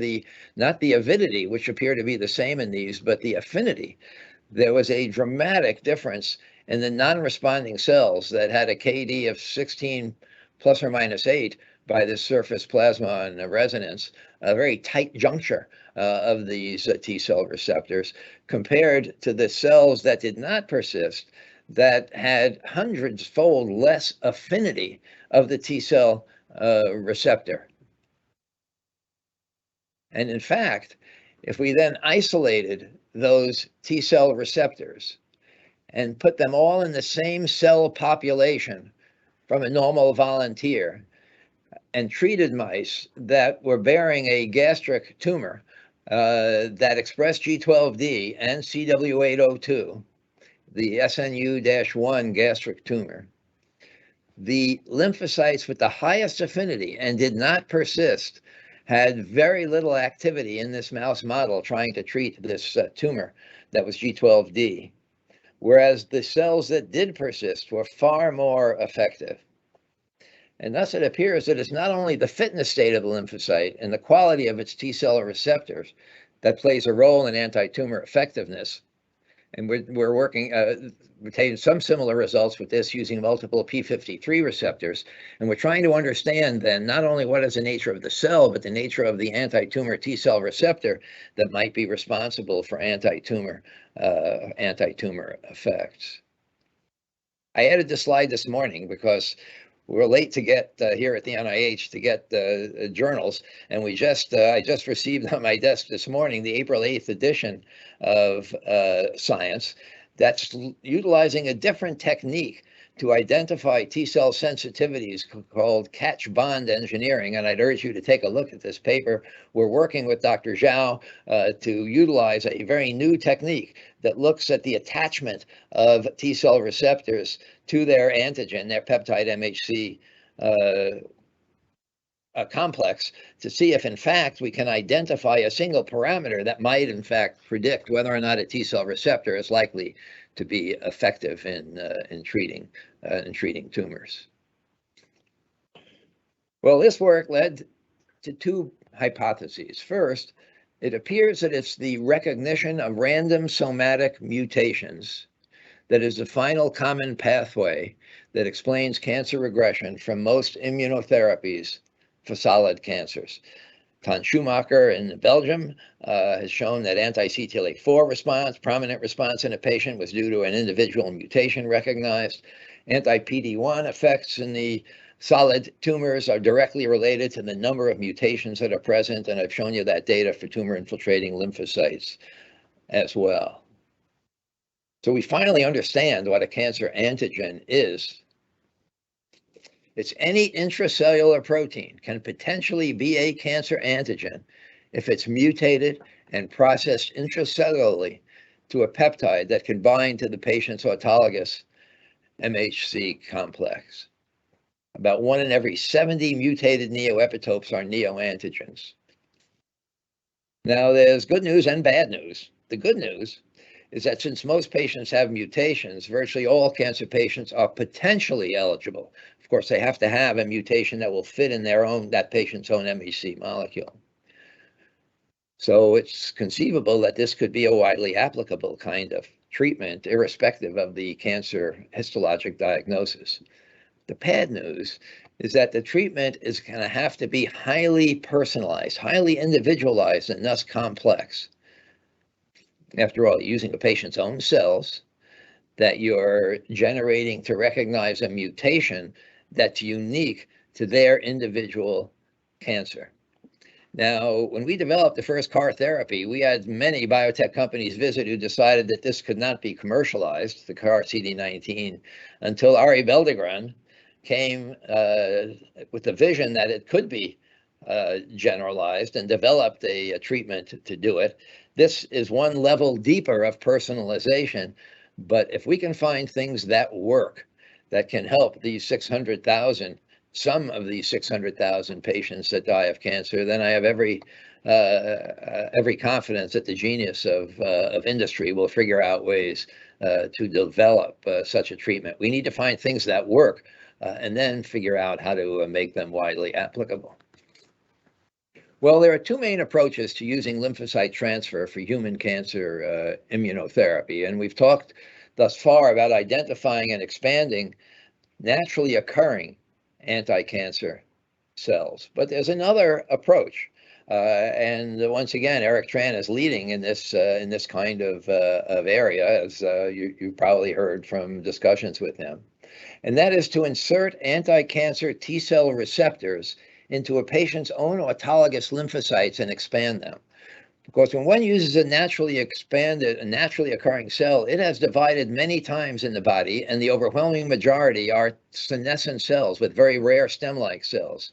not the avidity, which appear to be the same in these, but the affinity, there was a dramatic difference in the non-responding cells that had a KD of 16 plus or minus 8 by the surface plasmon resonance, a very tight juncture of these T-cell receptors, compared to the cells that did not persist, that had hundreds-fold less affinity of the T-cell receptor. And in fact, if we then isolated those T-cell receptors and put them all in the same cell population from a normal volunteer and treated mice that were bearing a gastric tumor that expressed G12D and CW802, the SNU-1 gastric tumor, the lymphocytes with the highest affinity and did not persist had very little activity in this mouse model trying to treat this tumor that was G12D, whereas the cells that did persist were far more effective. And thus it appears that it's not only the fitness state of the lymphocyte and the quality of its T-cell receptors that plays a role in anti-tumor effectiveness. And we're working, obtaining some similar results with this using multiple p53 receptors. And we're trying to understand then not only what is the nature of the cell, but the nature of the anti-tumor T-cell receptor that might be responsible for anti-tumor effects. I added this slide this morning because we're late to get here at the NIH to get the journals, and I just received on my desk this morning the April 8th edition of Science that's utilizing a different technique to identify T-cell sensitivities called catch bond engineering, and I'd urge you to take a look at this paper. We're working with Dr. Zhao to utilize a very new technique that looks at the attachment of T-cell receptors to their antigen, their peptide MHC complex, to see if in fact we can identify a single parameter that might in fact predict whether or not a T-cell receptor is likely to be effective in treating tumors. Well, this work led to two hypotheses. First, it appears that it's the recognition of random somatic mutations that is the final common pathway that explains cancer regression from most immunotherapies for solid cancers. Ton Schumacher in Belgium has shown that anti-CTLA-4 response, prominent response in a patient, was due to an individual mutation recognized. Anti-PD-1 effects in the solid tumors are directly related to the number of mutations that are present, and I've shown you that data for tumor-infiltrating lymphocytes as well. So we finally understand what a cancer antigen is. It's any intracellular protein can potentially be a cancer antigen if it's mutated and processed intracellularly to a peptide that can bind to the patient's autologous MHC complex. About 1 in every 70 mutated neoepitopes are neoantigens. Now, there's good news and bad news. The good news is that since most patients have mutations, virtually all cancer patients are potentially eligible. Of course, they have to have a mutation that will fit in that patient's own MHC molecule. So it's conceivable that this could be a widely applicable kind of treatment, irrespective of the cancer histologic diagnosis. The bad news is that the treatment is going to have to be highly personalized, highly individualized, and thus complex. After all, using a patient's own cells that you're generating to recognize a mutation that's unique to their individual cancer. Now, when we developed the first CAR therapy, we had many biotech companies visit who decided that this could not be commercialized, the CAR CD19, until Arie Belldegrun came with the vision that it could be generalized and developed a treatment to do it. This is one level deeper of personalization, but if we can find things that work, that can help these 600,000, some of these 600,000 patients that die of cancer, then I have every confidence that the genius of industry will figure out ways to develop such a treatment. We need to find things that work and then figure out how to make them widely applicable. Well, there are two main approaches to using lymphocyte transfer for human cancer immunotherapy, and we've talked thus far about identifying and expanding naturally occurring anti-cancer cells. But there's another approach, and once again, Eric Tran is leading in this kind of area, as you probably heard from discussions with him, and that is to insert anti-cancer T-cell receptors into a patient's own autologous lymphocytes and expand them. Because when one uses a naturally occurring cell, it has divided many times in the body, and the overwhelming majority are senescent cells with very rare stem-like cells.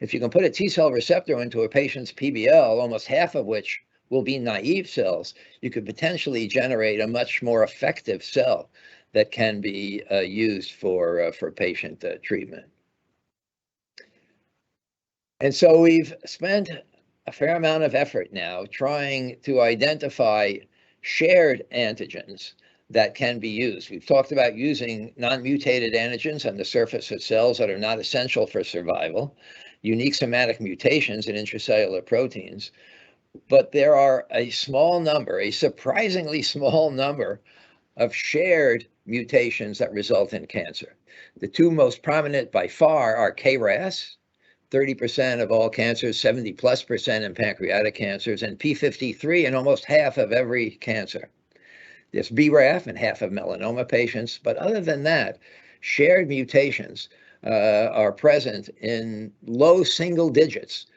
If you can put a T-cell receptor into a patient's PBL, almost half of which will be naive cells, you could potentially generate a much more effective cell that can be used for patient treatment. And so we've spent a fair amount of effort now trying to identify shared antigens that can be used. We've talked about using non-mutated antigens on the surface of cells that are not essential for survival, unique somatic mutations in intracellular proteins, but there are a small number, a surprisingly small number of shared mutations that result in cancer. The two most prominent by far are KRAS, 30% of all cancers, 70+% in pancreatic cancers, and P53 in almost half of every cancer. There's BRAF in half of melanoma patients, but other than that, shared mutations are present in low single digits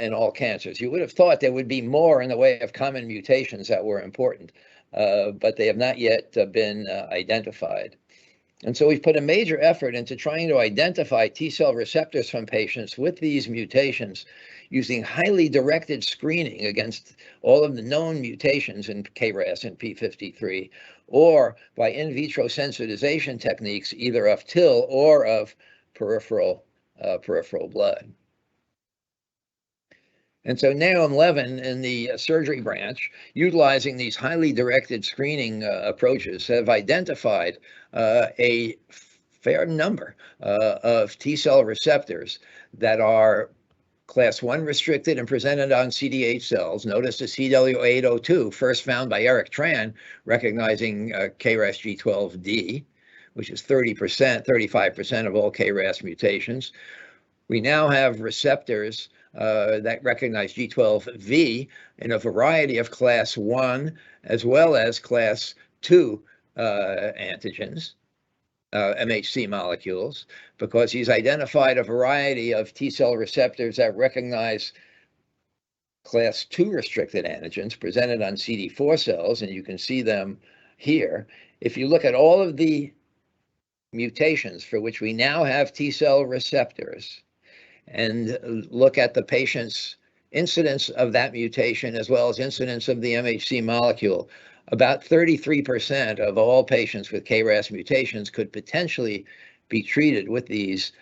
in all cancers. You would have thought there would be more in the way of common mutations that were important, but they have not yet been identified. And so we've put a major effort into trying to identify T-cell receptors from patients with these mutations using highly directed screening against all of the known mutations in KRAS and P53, or by in vitro sensitization techniques, either of TIL or of peripheral blood. And so now Levin in the surgery branch, utilizing these highly directed screening approaches, have identified a fair number of T-cell receptors that are class 1 restricted and presented on CD8 cells. Notice the CW802, first found by Eric Tran, recognizing KRAS G12D, which is 30%, 35% of all KRAS mutations. We now have receptors that recognize G12V in a variety of class 1 as well as class 2 antigens, MHC molecules, because he's identified a variety of T-cell receptors that recognize class 2 restricted antigens presented on CD4 cells, and you can see them here. If you look at all of the mutations for which we now have T-cell receptors, and look at the patient's incidence of that mutation as well as incidence of the MHC molecule, about 33% of all patients with KRAS mutations could potentially be treated with these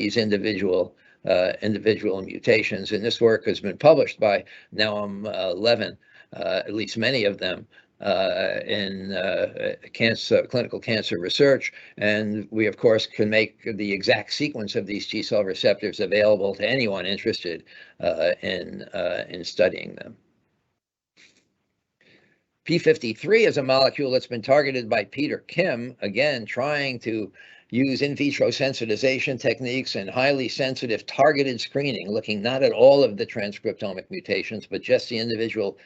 individual mutations. And this work has been published by Noam Levin, at least many of them, in clinical cancer research, and we of course can make the exact sequence of these T-cell receptors available to anyone interested in studying them. P53 is a molecule that's been targeted by Peter Kim, again trying to use in vitro sensitization techniques and highly sensitive targeted screening, looking not at all of the transcriptomic mutations, but just the individual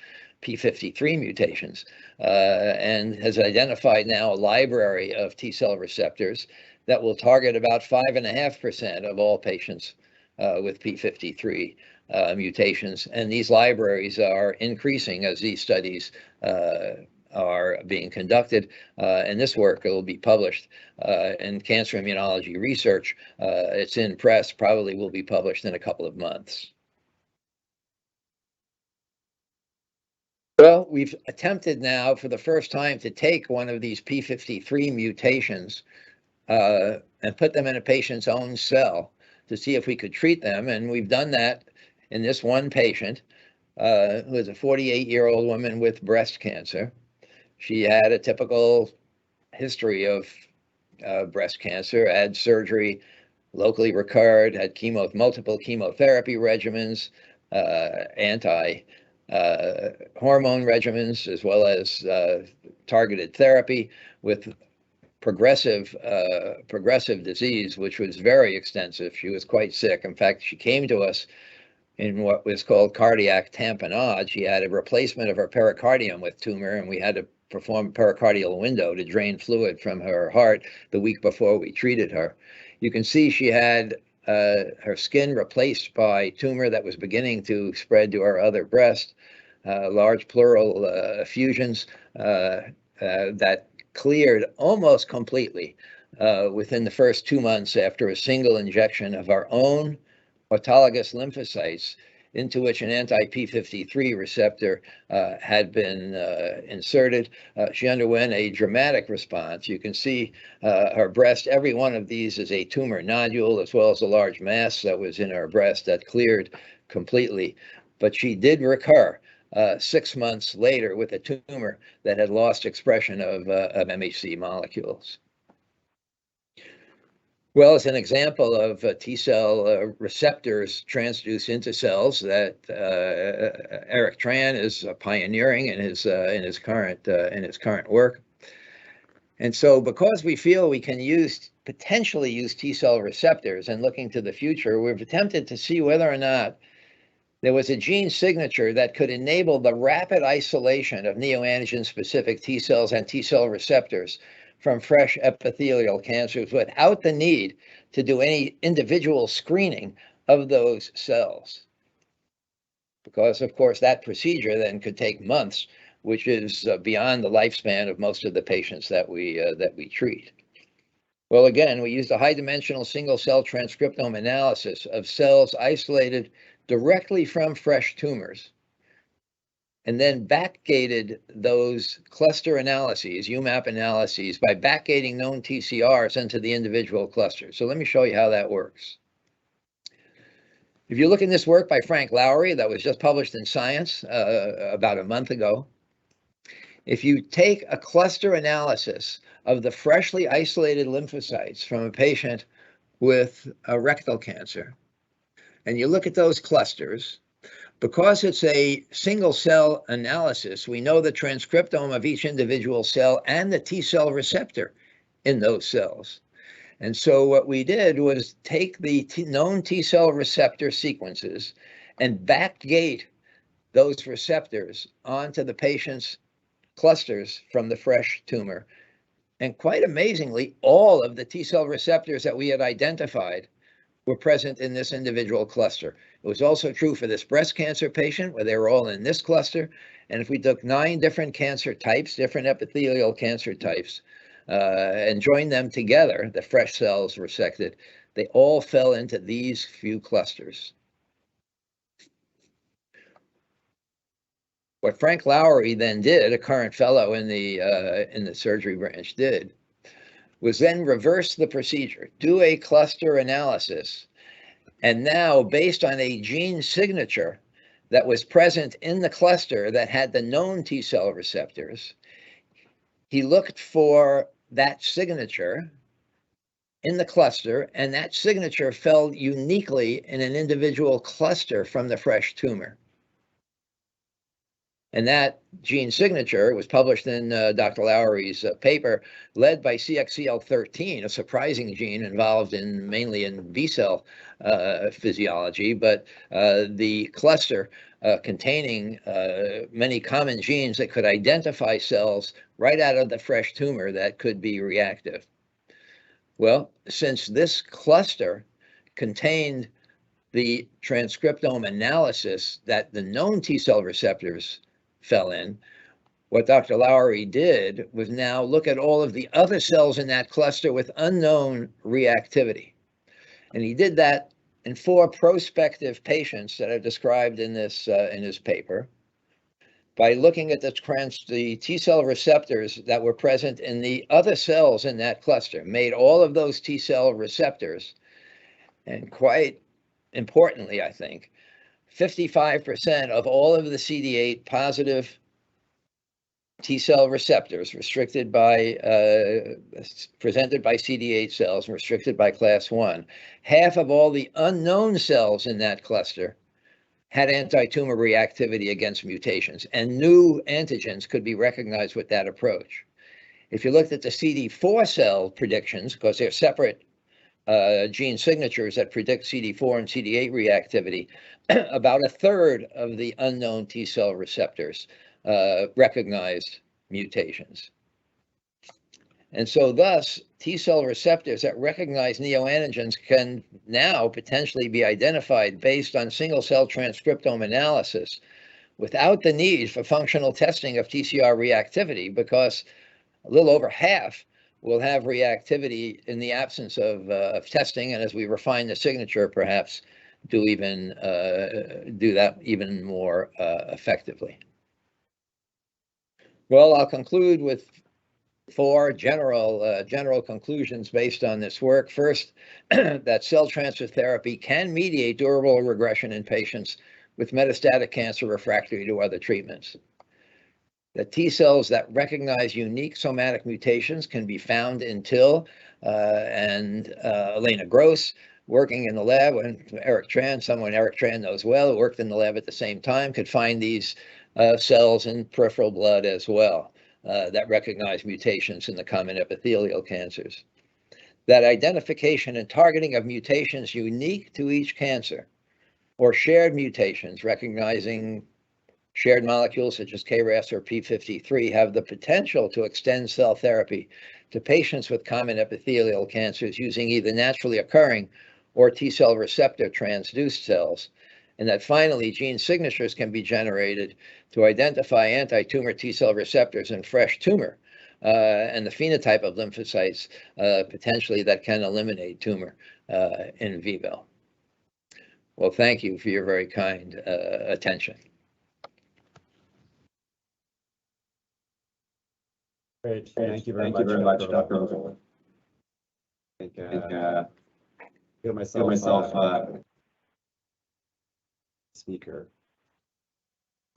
P53 mutations, and has identified now a library of T-cell receptors that will target about 5.5% of all patients with P53 mutations. And these libraries are increasing as these studies are being conducted. And this work will be published in Cancer Immunology Research. It's in press, probably will be published in a couple of months. Well, we've attempted now for the first time to take one of these P53 mutations and put them in a patient's own cell to see if we could treat them. And we've done that in this one patient who is a 48-year-old woman with breast cancer. She had a typical history of breast cancer, had surgery, locally recurred, had multiple chemotherapy regimens, hormone regimens, as well as targeted therapy with progressive disease, which was very extensive. She was quite sick. In fact, she came to us in what was called cardiac tamponade. She had a replacement of her pericardium with tumor, and we had to perform pericardial window to drain fluid from her heart the week before we treated her. You can see she had her skin replaced by tumor that was beginning to spread to her other breast, large pleural effusions that cleared almost completely within the first 2 months after a single injection of our own autologous lymphocytes into which an anti-P53 receptor had been inserted. She underwent a dramatic response. You can see her breast, every one of these is a tumor nodule, as well as a large mass that was in her breast that cleared completely. But she did recur 6 months later with a tumor that had lost expression of MHC molecules. Well, as an example of T-cell receptors transduced into cells that Eric Tran is pioneering in his current work. And so, because we feel we can potentially use T-cell receptors, and looking to the future, we've attempted to see whether or not there was a gene signature that could enable the rapid isolation of neoantigen-specific T cells and T cell receptors from fresh epithelial cancers without the need to do any individual screening of those cells. Because, of course, that procedure then could take months, which is beyond the lifespan of most of the patients that we treat. Well, again, we used a high-dimensional single-cell transcriptome analysis of cells isolated directly from fresh tumors, and then backgated those cluster analyses, UMAP analyses, by backgating known TCRs into the individual clusters. So let me show you how that works. If you look in this work by Frank Lowry that was just published in Science about a month ago, if you take a cluster analysis of the freshly isolated lymphocytes from a patient with a rectal cancer, and you look at those clusters, because it's a single cell analysis, we know the transcriptome of each individual cell and the T cell receptor in those cells. And so what we did was take the known T cell receptor sequences and backgate those receptors onto the patient's clusters from the fresh tumor. And quite amazingly, all of the T cell receptors that we had identified were present in this individual cluster. It was also true for this breast cancer patient, where they were all in this cluster. And if we took 9 different cancer types, different epithelial cancer types, and joined them together, the fresh cells resected, they all fell into these few clusters. What Frank Lowry then did, a current fellow in the surgery branch did, was then reverse the procedure, do a cluster analysis, and now, based on a gene signature that was present in the cluster that had the known T cell receptors, he looked for that signature in the cluster, and that signature fell uniquely in an individual cluster from the fresh tumor. And that gene signature was published in Dr. Lowry's paper, led by CXCL13, a surprising gene involved mainly in B-cell physiology, but the cluster containing many common genes that could identify cells right out of the fresh tumor that could be reactive. Well, since this cluster contained the transcriptome analysis that the known T cell receptors fell in, what Dr. Lowry did was now look at all of the other cells in that cluster with unknown reactivity. And he did that in 4 prospective patients that are described in this in his paper, by looking at the T cell receptors that were present in the other cells in that cluster, made all of those T cell receptors, and quite importantly, I think, 55% of all of the CD8 positive T cell receptors restricted by, presented by CD8 cells, restricted by class 1, half of all the unknown cells in that cluster had anti-tumor reactivity against mutations, and new antigens could be recognized with that approach. If you looked at the CD4 cell predictions, because they're separate gene signatures that predict CD4 and CD8 reactivity, about 1/3 of the unknown T cell receptors recognized mutations. And so thus, T cell receptors that recognize neoantigens can now potentially be identified based on single cell transcriptome analysis without the need for functional testing of TCR reactivity, because a little over half will have reactivity in the absence of testing, and as we refine the signature, perhaps do that even more effectively. Well, I'll conclude with 4 general conclusions based on this work. First, that cell transfer therapy can mediate durable regression in patients with metastatic cancer refractory to other treatments. The T cells that recognize unique somatic mutations can be found in TIL, and Elena Gross, working in the lab, and Eric Tran, someone Eric Tran knows well, who worked in the lab at the same time, could find these cells in peripheral blood as well that recognize mutations in the common epithelial cancers. That identification and targeting of mutations unique to each cancer or shared mutations, recognizing shared molecules such as KRAS or P53 have the potential to extend cell therapy to patients with common epithelial cancers using either naturally occurring or T-cell receptor transduced cells, and that finally gene signatures can be generated to identify anti-tumor T-cell receptors in fresh tumor and the phenotype of lymphocytes potentially that can eliminate tumor in vivo. Well, thank you for your very kind attention. Great. Thank you very much, Dr. Rosenberg. I think get myself speaker.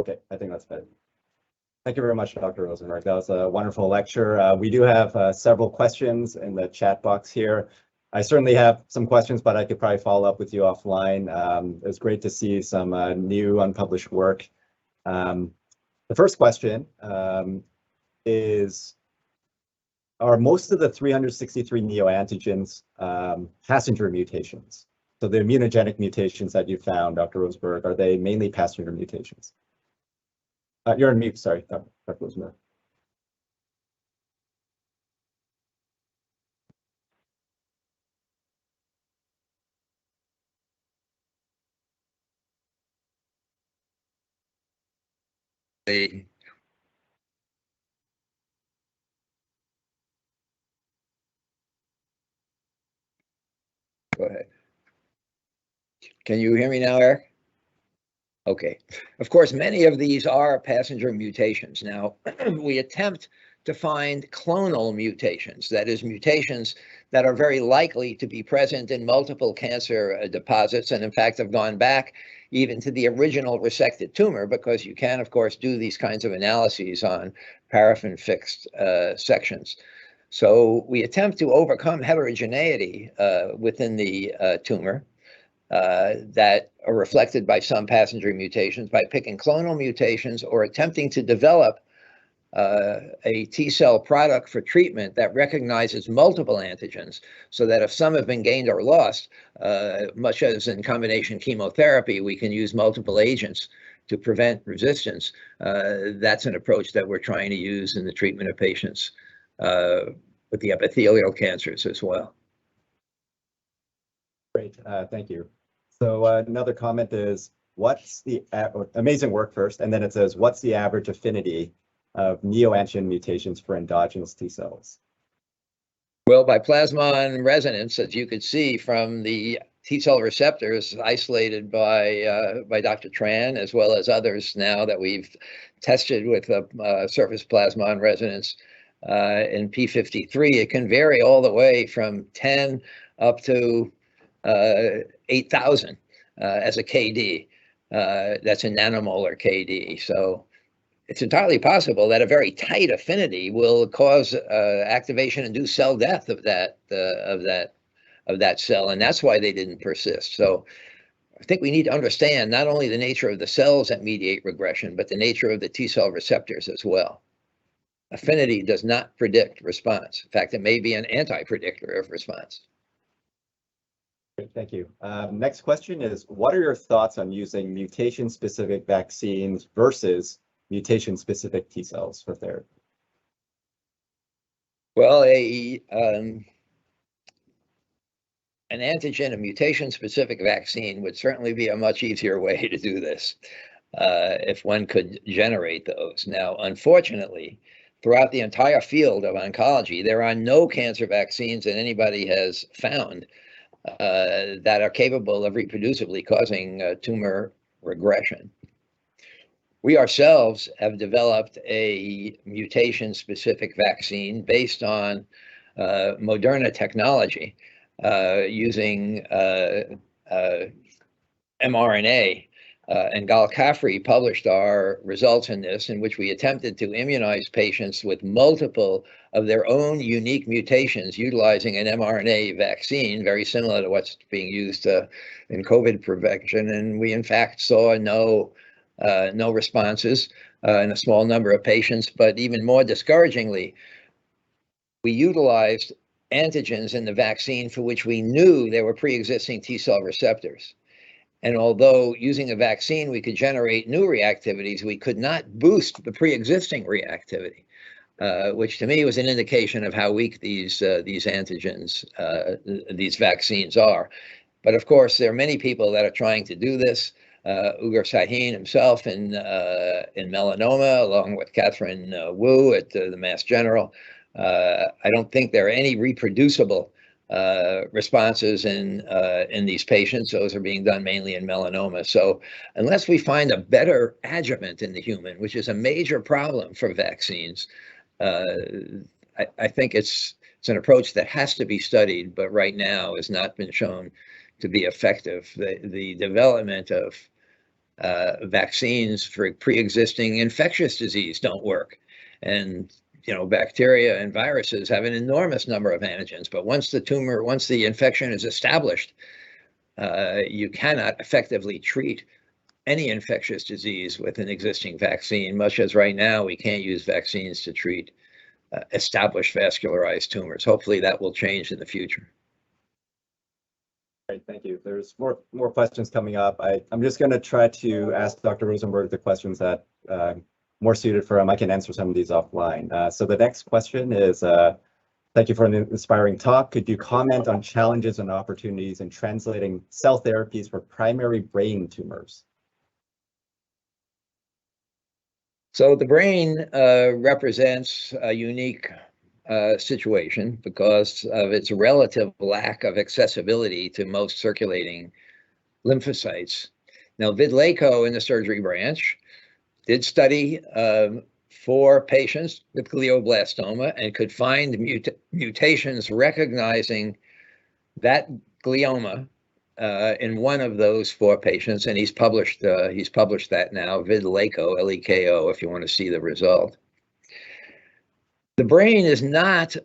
Okay, I think that's better. Thank you very much, Dr. Rosenberg. That was a wonderful lecture. We do have several questions in the chat box here. I certainly have some questions, but I could probably follow up with you offline. It was great to see some new unpublished work. The first question is, are most of the 363 neoantigens passenger mutations? So the immunogenic mutations that you found, Dr. Rosenberg, are they mainly passenger mutations? You're on mute, sorry, Dr. Rosenberg. Go ahead. Can you hear me now, Eric? Okay. Of course, many of these are passenger mutations. Now, we attempt to find clonal mutations, that is, mutations that are very likely to be present in multiple cancer deposits, and in fact have gone back even to the original resected tumor, because you can, of course, do these kinds of analyses on paraffin-fixed sections. So we attempt to overcome heterogeneity within the tumor that are reflected by some passenger mutations by picking clonal mutations or attempting to develop a T-cell product for treatment that recognizes multiple antigens, so that if some have been gained or lost, much as in combination chemotherapy, we can use multiple agents to prevent resistance. That's an approach that we're trying to use in the treatment of patients with the epithelial cancers as well. Great, thank you. So another comment is, what's the amazing work first, and then it says, what's the average affinity of neoantigen mutations for endogenous T cells? Well, by plasmon resonance, as you could see from the T-cell receptors isolated by Dr. Tran, as well as others now that we've tested with surface plasmon resonance in P53, it can vary all the way from 10 up to 8,000 as a KD. That's a nanomolar KD. So it's entirely possible that a very tight affinity will cause activation-induced cell death of that cell, and that's why they didn't persist. So I think we need to understand not only the nature of the cells that mediate regression, but the nature of the T-cell receptors as well. Affinity does not predict response. In fact, it may be an anti-predictor of response. Great, thank you. Next question is, what are your thoughts on using mutation-specific vaccines versus mutation-specific T cells for therapy? Well, an antigen, a mutation-specific vaccine would certainly be a much easier way to do this if one could generate those. Now, unfortunately, throughout the entire field of oncology, there are no cancer vaccines that anybody has found that are capable of reproducibly causing tumor regression. We ourselves have developed a mutation-specific vaccine based on Moderna technology using mRNA. And Galkafri published our results in this, in which we attempted to immunize patients with multiple of their own unique mutations utilizing an mRNA vaccine, very similar to what's being used in COVID prevention. And we, in fact, saw no responses in a small number of patients, but even more discouragingly, we utilized antigens in the vaccine for which we knew there were pre-existing T-cell receptors. And although using a vaccine, we could generate new reactivities, we could not boost the pre-existing reactivity, which to me was an indication of how weak these antigens, these vaccines are. But of course, there are many people that are trying to do this. Ugur Sahin himself in melanoma, along with Catherine Wu at the Mass General. I don't think there are any reproducible responses in these patients. Those are being done mainly in melanoma. So unless we find a better adjuvant in the human, which is a major problem for vaccines, I think it's an approach that has to be studied, but right now has not been shown to be effective. The development of vaccines for pre-existing infectious disease don't work. And bacteria and viruses have an enormous number of antigens, but once the infection is established, you cannot effectively treat any infectious disease with an existing vaccine, much as right now we can't use vaccines to treat established vascularized tumors. Hopefully that will change in the future. Great, thank you. There's more questions coming up. I'm just going to try to ask Dr. Rosenberg the questions that more suited for him. I can answer some of these offline. So the next question is, thank you for an inspiring talk. Could you comment on challenges and opportunities in translating cell therapies for primary brain tumors? So the brain represents a unique situation because of its relative lack of accessibility to most circulating lymphocytes. Now, Vidleko in the surgery branch did study 4 patients with glioblastoma and could find mutations recognizing that glioma in one of those 4 patients, and he's published that now, Vidleko, L-E-K-O, if you want to see the result. The brain is not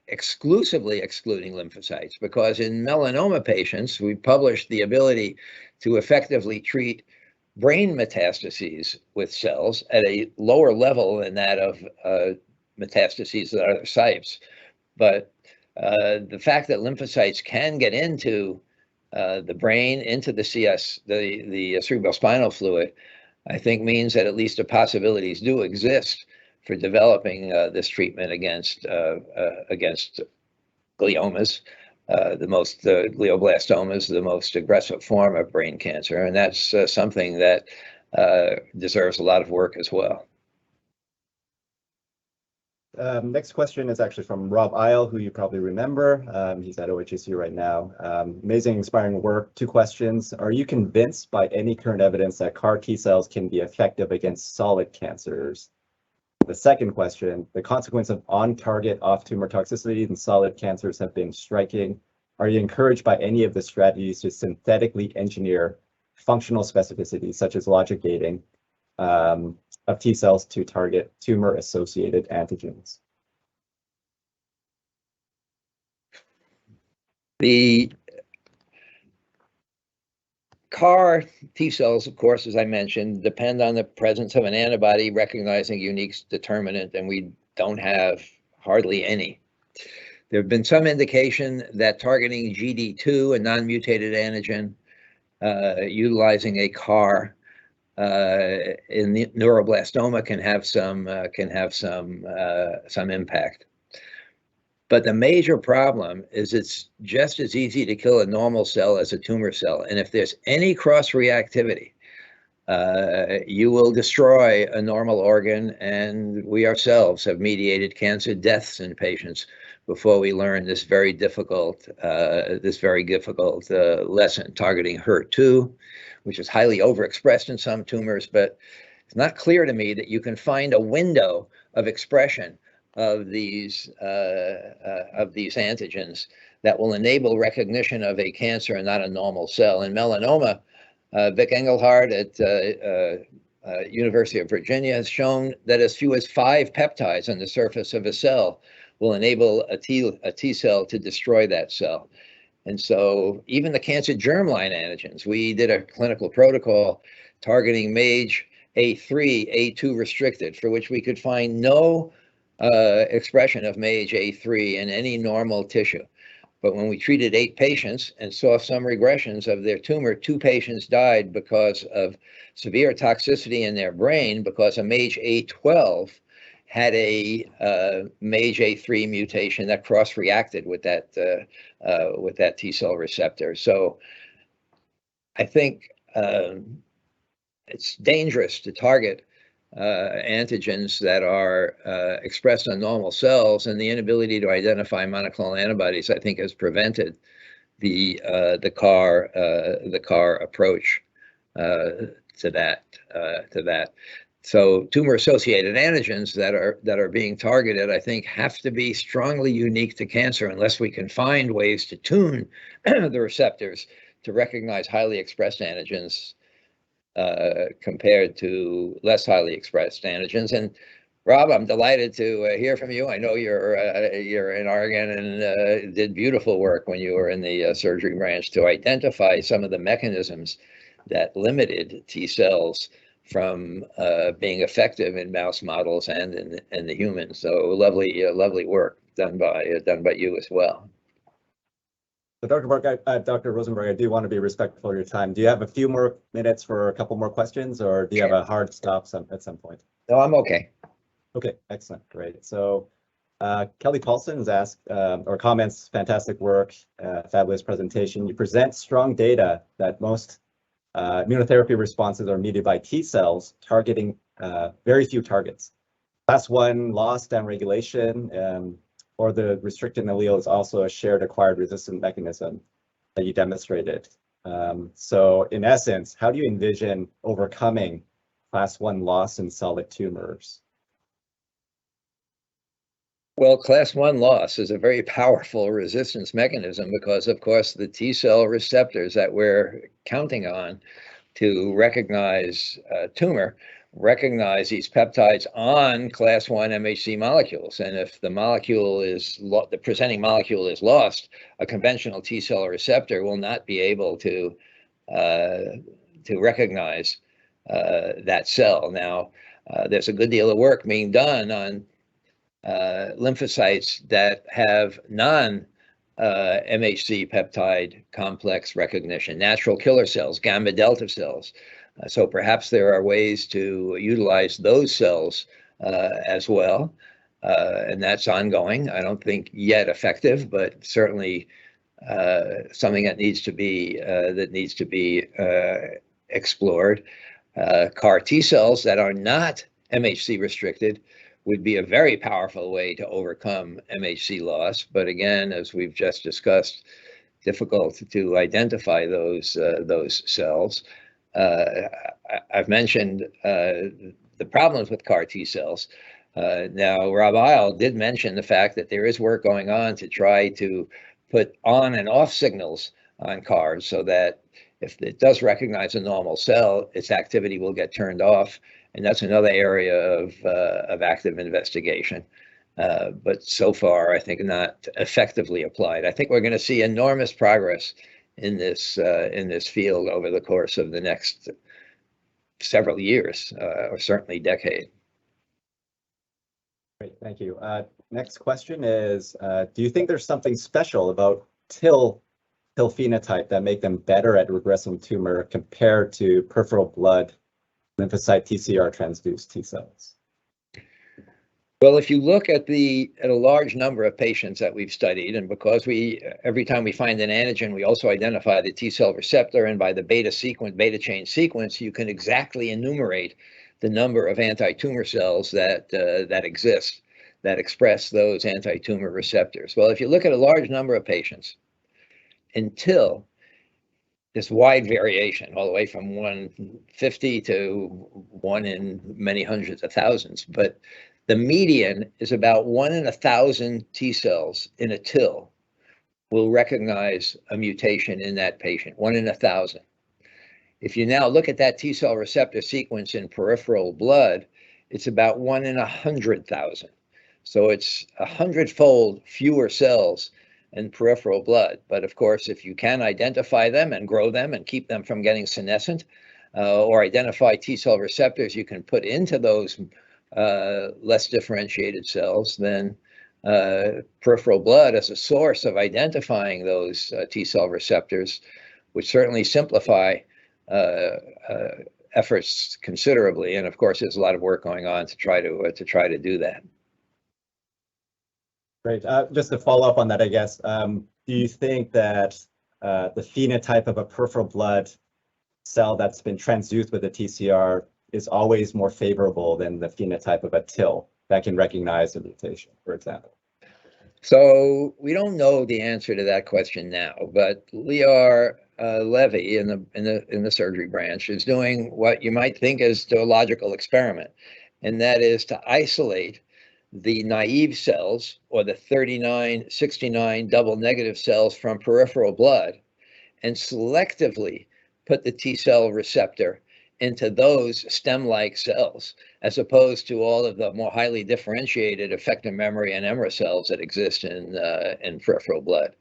exclusively excluding lymphocytes, because in melanoma patients, we published the ability to effectively treat brain metastases with cells at a lower level than that of metastases at other sites. But the fact that lymphocytes can get into the brain, into the CS, the cerebrospinal fluid, I think means that at least the possibilities do exist for developing this treatment against gliomas. Glioblastomas, the most aggressive form of brain cancer, and that's something that deserves a lot of work as well. Next question is actually from Rob Isle, who you probably remember. He's at OHSU right now. Amazing, inspiring work. 2 questions. Are you convinced by any current evidence that CAR T cells can be effective against solid cancers? The second question, the consequence of on-target off-tumor toxicity in solid cancers have been striking. Are you encouraged by any of the strategies to synthetically engineer functional specificity, such as logic gating of T cells to target tumor-associated antigens? The CAR T cells, of course, as I mentioned, depend on the presence of an antibody recognizing unique determinant, and we don't have hardly any. There have been some indication that targeting GD2, a non-mutated antigen, utilizing a CAR in the neuroblastoma can have some impact. But the major problem is it's just as easy to kill a normal cell as a tumor cell. And if there's any cross-reactivity, you will destroy a normal organ. And we ourselves have mediated cancer deaths in patients before we learn this very difficult lesson, targeting HER2, which is highly overexpressed in some tumors. But it's not clear to me that you can find a window of expression of these antigens that will enable recognition of a cancer and not a normal cell. In melanoma, Vic Engelhardt at University of Virginia has shown that as few as 5 peptides on the surface of a cell will enable a T cell to destroy that cell. And so even the cancer germline antigens, we did a clinical protocol targeting MAGE A3, A2 restricted, for which we could find no expression of MAGE A3 in any normal tissue. But when we treated 8 patients and saw some regressions of their tumor, 2 patients died because of severe toxicity in their brain because a MAGE-A12 had a MAGE-A3 mutation that cross-reacted with that T cell receptor. So I think it's dangerous to target antigens that are expressed on normal cells, and the inability to identify monoclonal antibodies, I think, has prevented the CAR approach to that. So tumor-associated antigens that are being targeted, I think, have to be strongly unique to cancer unless we can find ways to tune the receptors to recognize highly expressed antigens compared to less highly expressed antigens. And Rob, I'm delighted to hear from you. I know you're in Oregon and did beautiful work when you were in the surgery branch to identify some of the mechanisms that limited T cells from being effective in mouse models and in the humans. So lovely work done by you as well. So Dr. Rosenberg, I do want to be respectful of your time. Do you have a few more minutes for a couple more questions, or do you have a hard stop at some point? No, I'm okay. Okay, excellent, great. So Kelly Paulson has asked or comments, fantastic work, fabulous presentation. You present strong data that most immunotherapy responses are mediated by T cells targeting very few targets. Class 1 loss downregulation or the restricted allele is also a shared acquired resistant mechanism that you demonstrated. So in essence, how do you envision overcoming class 1 loss in solid tumors? Well, class 1 loss is a very powerful resistance mechanism because, of course, the T cell receptors that we're counting on to recognize tumor recognize these peptides on class 1 MHC molecules. And if the molecule is, the presenting molecule is lost, a conventional T cell receptor will not be able to recognize that cell. Now, there's a good deal of work being done on lymphocytes that have non-MHC peptide complex recognition, natural killer cells, gamma delta cells. So perhaps there are ways to utilize those cells as well, and that's ongoing. I don't think yet effective, but certainly something that needs to be explored. CAR T cells that are not MHC restricted would be a very powerful way to overcome MHC loss. But again, as we've just discussed, difficult to identify those cells. I've mentioned the problems with CAR T cells. Now, Rob Isle did mention the fact that there is work going on to try to put on and off signals on CARs so that if it does recognize a normal cell, its activity will get turned off. And that's another area of active investigation. But so far, I think not effectively applied. I think we're going to see enormous progress in this field over the course of the next several years, or certainly decade. Great, thank you. Next question is, do you think there's something special about TIL phenotype that make them better at regressing tumor compared to peripheral blood lymphocyte TCR transduced T cells? Well, if you look at a large number of patients that we've studied, and because every time we find an antigen, we also identify the T cell receptor, and by the beta chain sequence, you can exactly enumerate the number of anti-tumor cells that exist that express those anti-tumor receptors. Well, if you look at a large number of patients, until this wide variation, all the way from 150 to 1 in many hundreds of thousands, but the median is about 1 in 1,000 T cells in a TIL will recognize a mutation in that patient, 1 in 1,000. If you now look at that T cell receptor sequence in peripheral blood, it's about 1 in 100,000. So it's 100-fold fewer cells in peripheral blood. But of course, if you can identify them and grow them and keep them from getting senescent, or identify T cell receptors you can put into those less differentiated cells, then peripheral blood as a source of identifying those T cell receptors would certainly simplify efforts considerably. And of course, there's a lot of work going on to try to do that. Great. Just to follow up on that, I guess, do you think that the phenotype of a peripheral blood cell that's been transduced with a TCR is always more favorable than the phenotype of a TIL that can recognize a mutation, for example? So we don't know the answer to that question now, but Lior Levy in the surgery branch is doing what you might think is a logical experiment, and that is to isolate the naive cells, or the 3969 double negative cells from peripheral blood, and selectively put the T cell receptor into those stem-like cells, as opposed to all of the more highly differentiated effector memory and EMRA cells that exist in peripheral blood.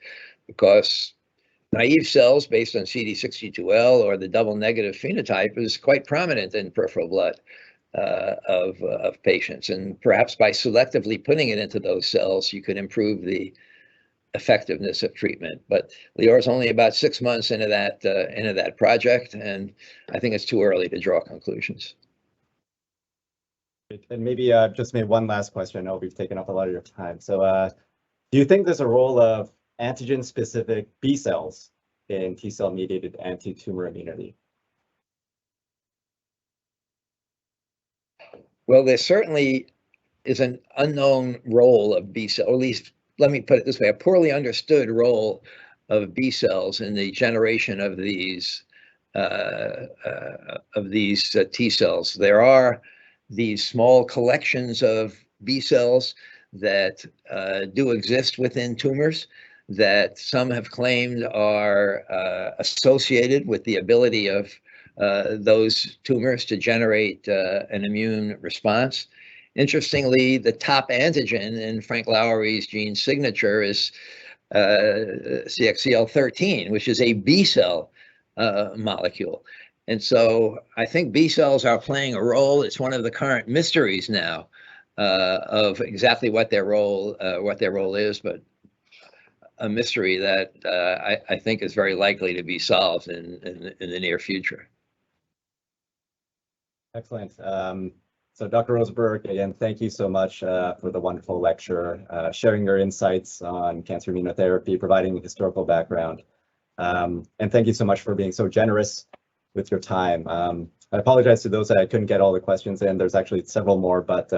Because naive cells based on CD62L or the double negative phenotype is quite prominent in peripheral blood of patients. And perhaps by selectively putting it into those cells, you could improve the effectiveness of treatment. But Lior's only about 6 months into that project, and I think it's too early to draw conclusions. And maybe just maybe one last question. I know we've taken up a lot of your time. So do you think there's a role of antigen-specific B cells in T cell mediated anti-tumor immunity? Well, there certainly is an unknown role of B cell, or at least let me put it this way, a poorly understood role of B cells in the generation of these T cells. There are these small collections of B cells that do exist within tumors, that some have claimed are associated with the ability of those tumors to generate an immune response. Interestingly, the top antigen in Frank Lowery's gene signature is CXCL13, which is a B cell molecule. And so I think B cells are playing a role. It's one of the current mysteries now of exactly what their role is, but a mystery that I think is very likely to be solved in the near future. Excellent. So Dr. Rosenberg, again, thank you so much for the wonderful lecture, sharing your insights on cancer immunotherapy, providing historical background. And thank you so much for being so generous with your time. I apologize to those that I couldn't get all the questions in. There's actually several more, but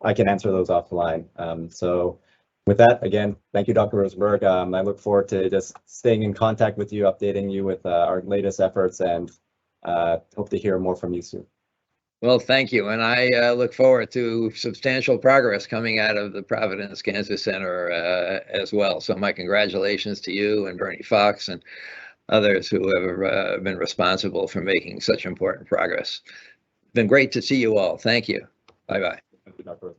I can answer those off the line. So with that, again, thank you, Dr. Rosenberg. I look forward to just staying in contact with you, updating you with our latest efforts, and hope to hear more from you soon. Well, thank you. And I look forward to substantial progress coming out of the Providence Cancer Center as well. So my congratulations to you and Bernie Fox and others who have been responsible for making such important progress. It's been great to see you all. Thank you. Bye-bye. Thank you, Dr.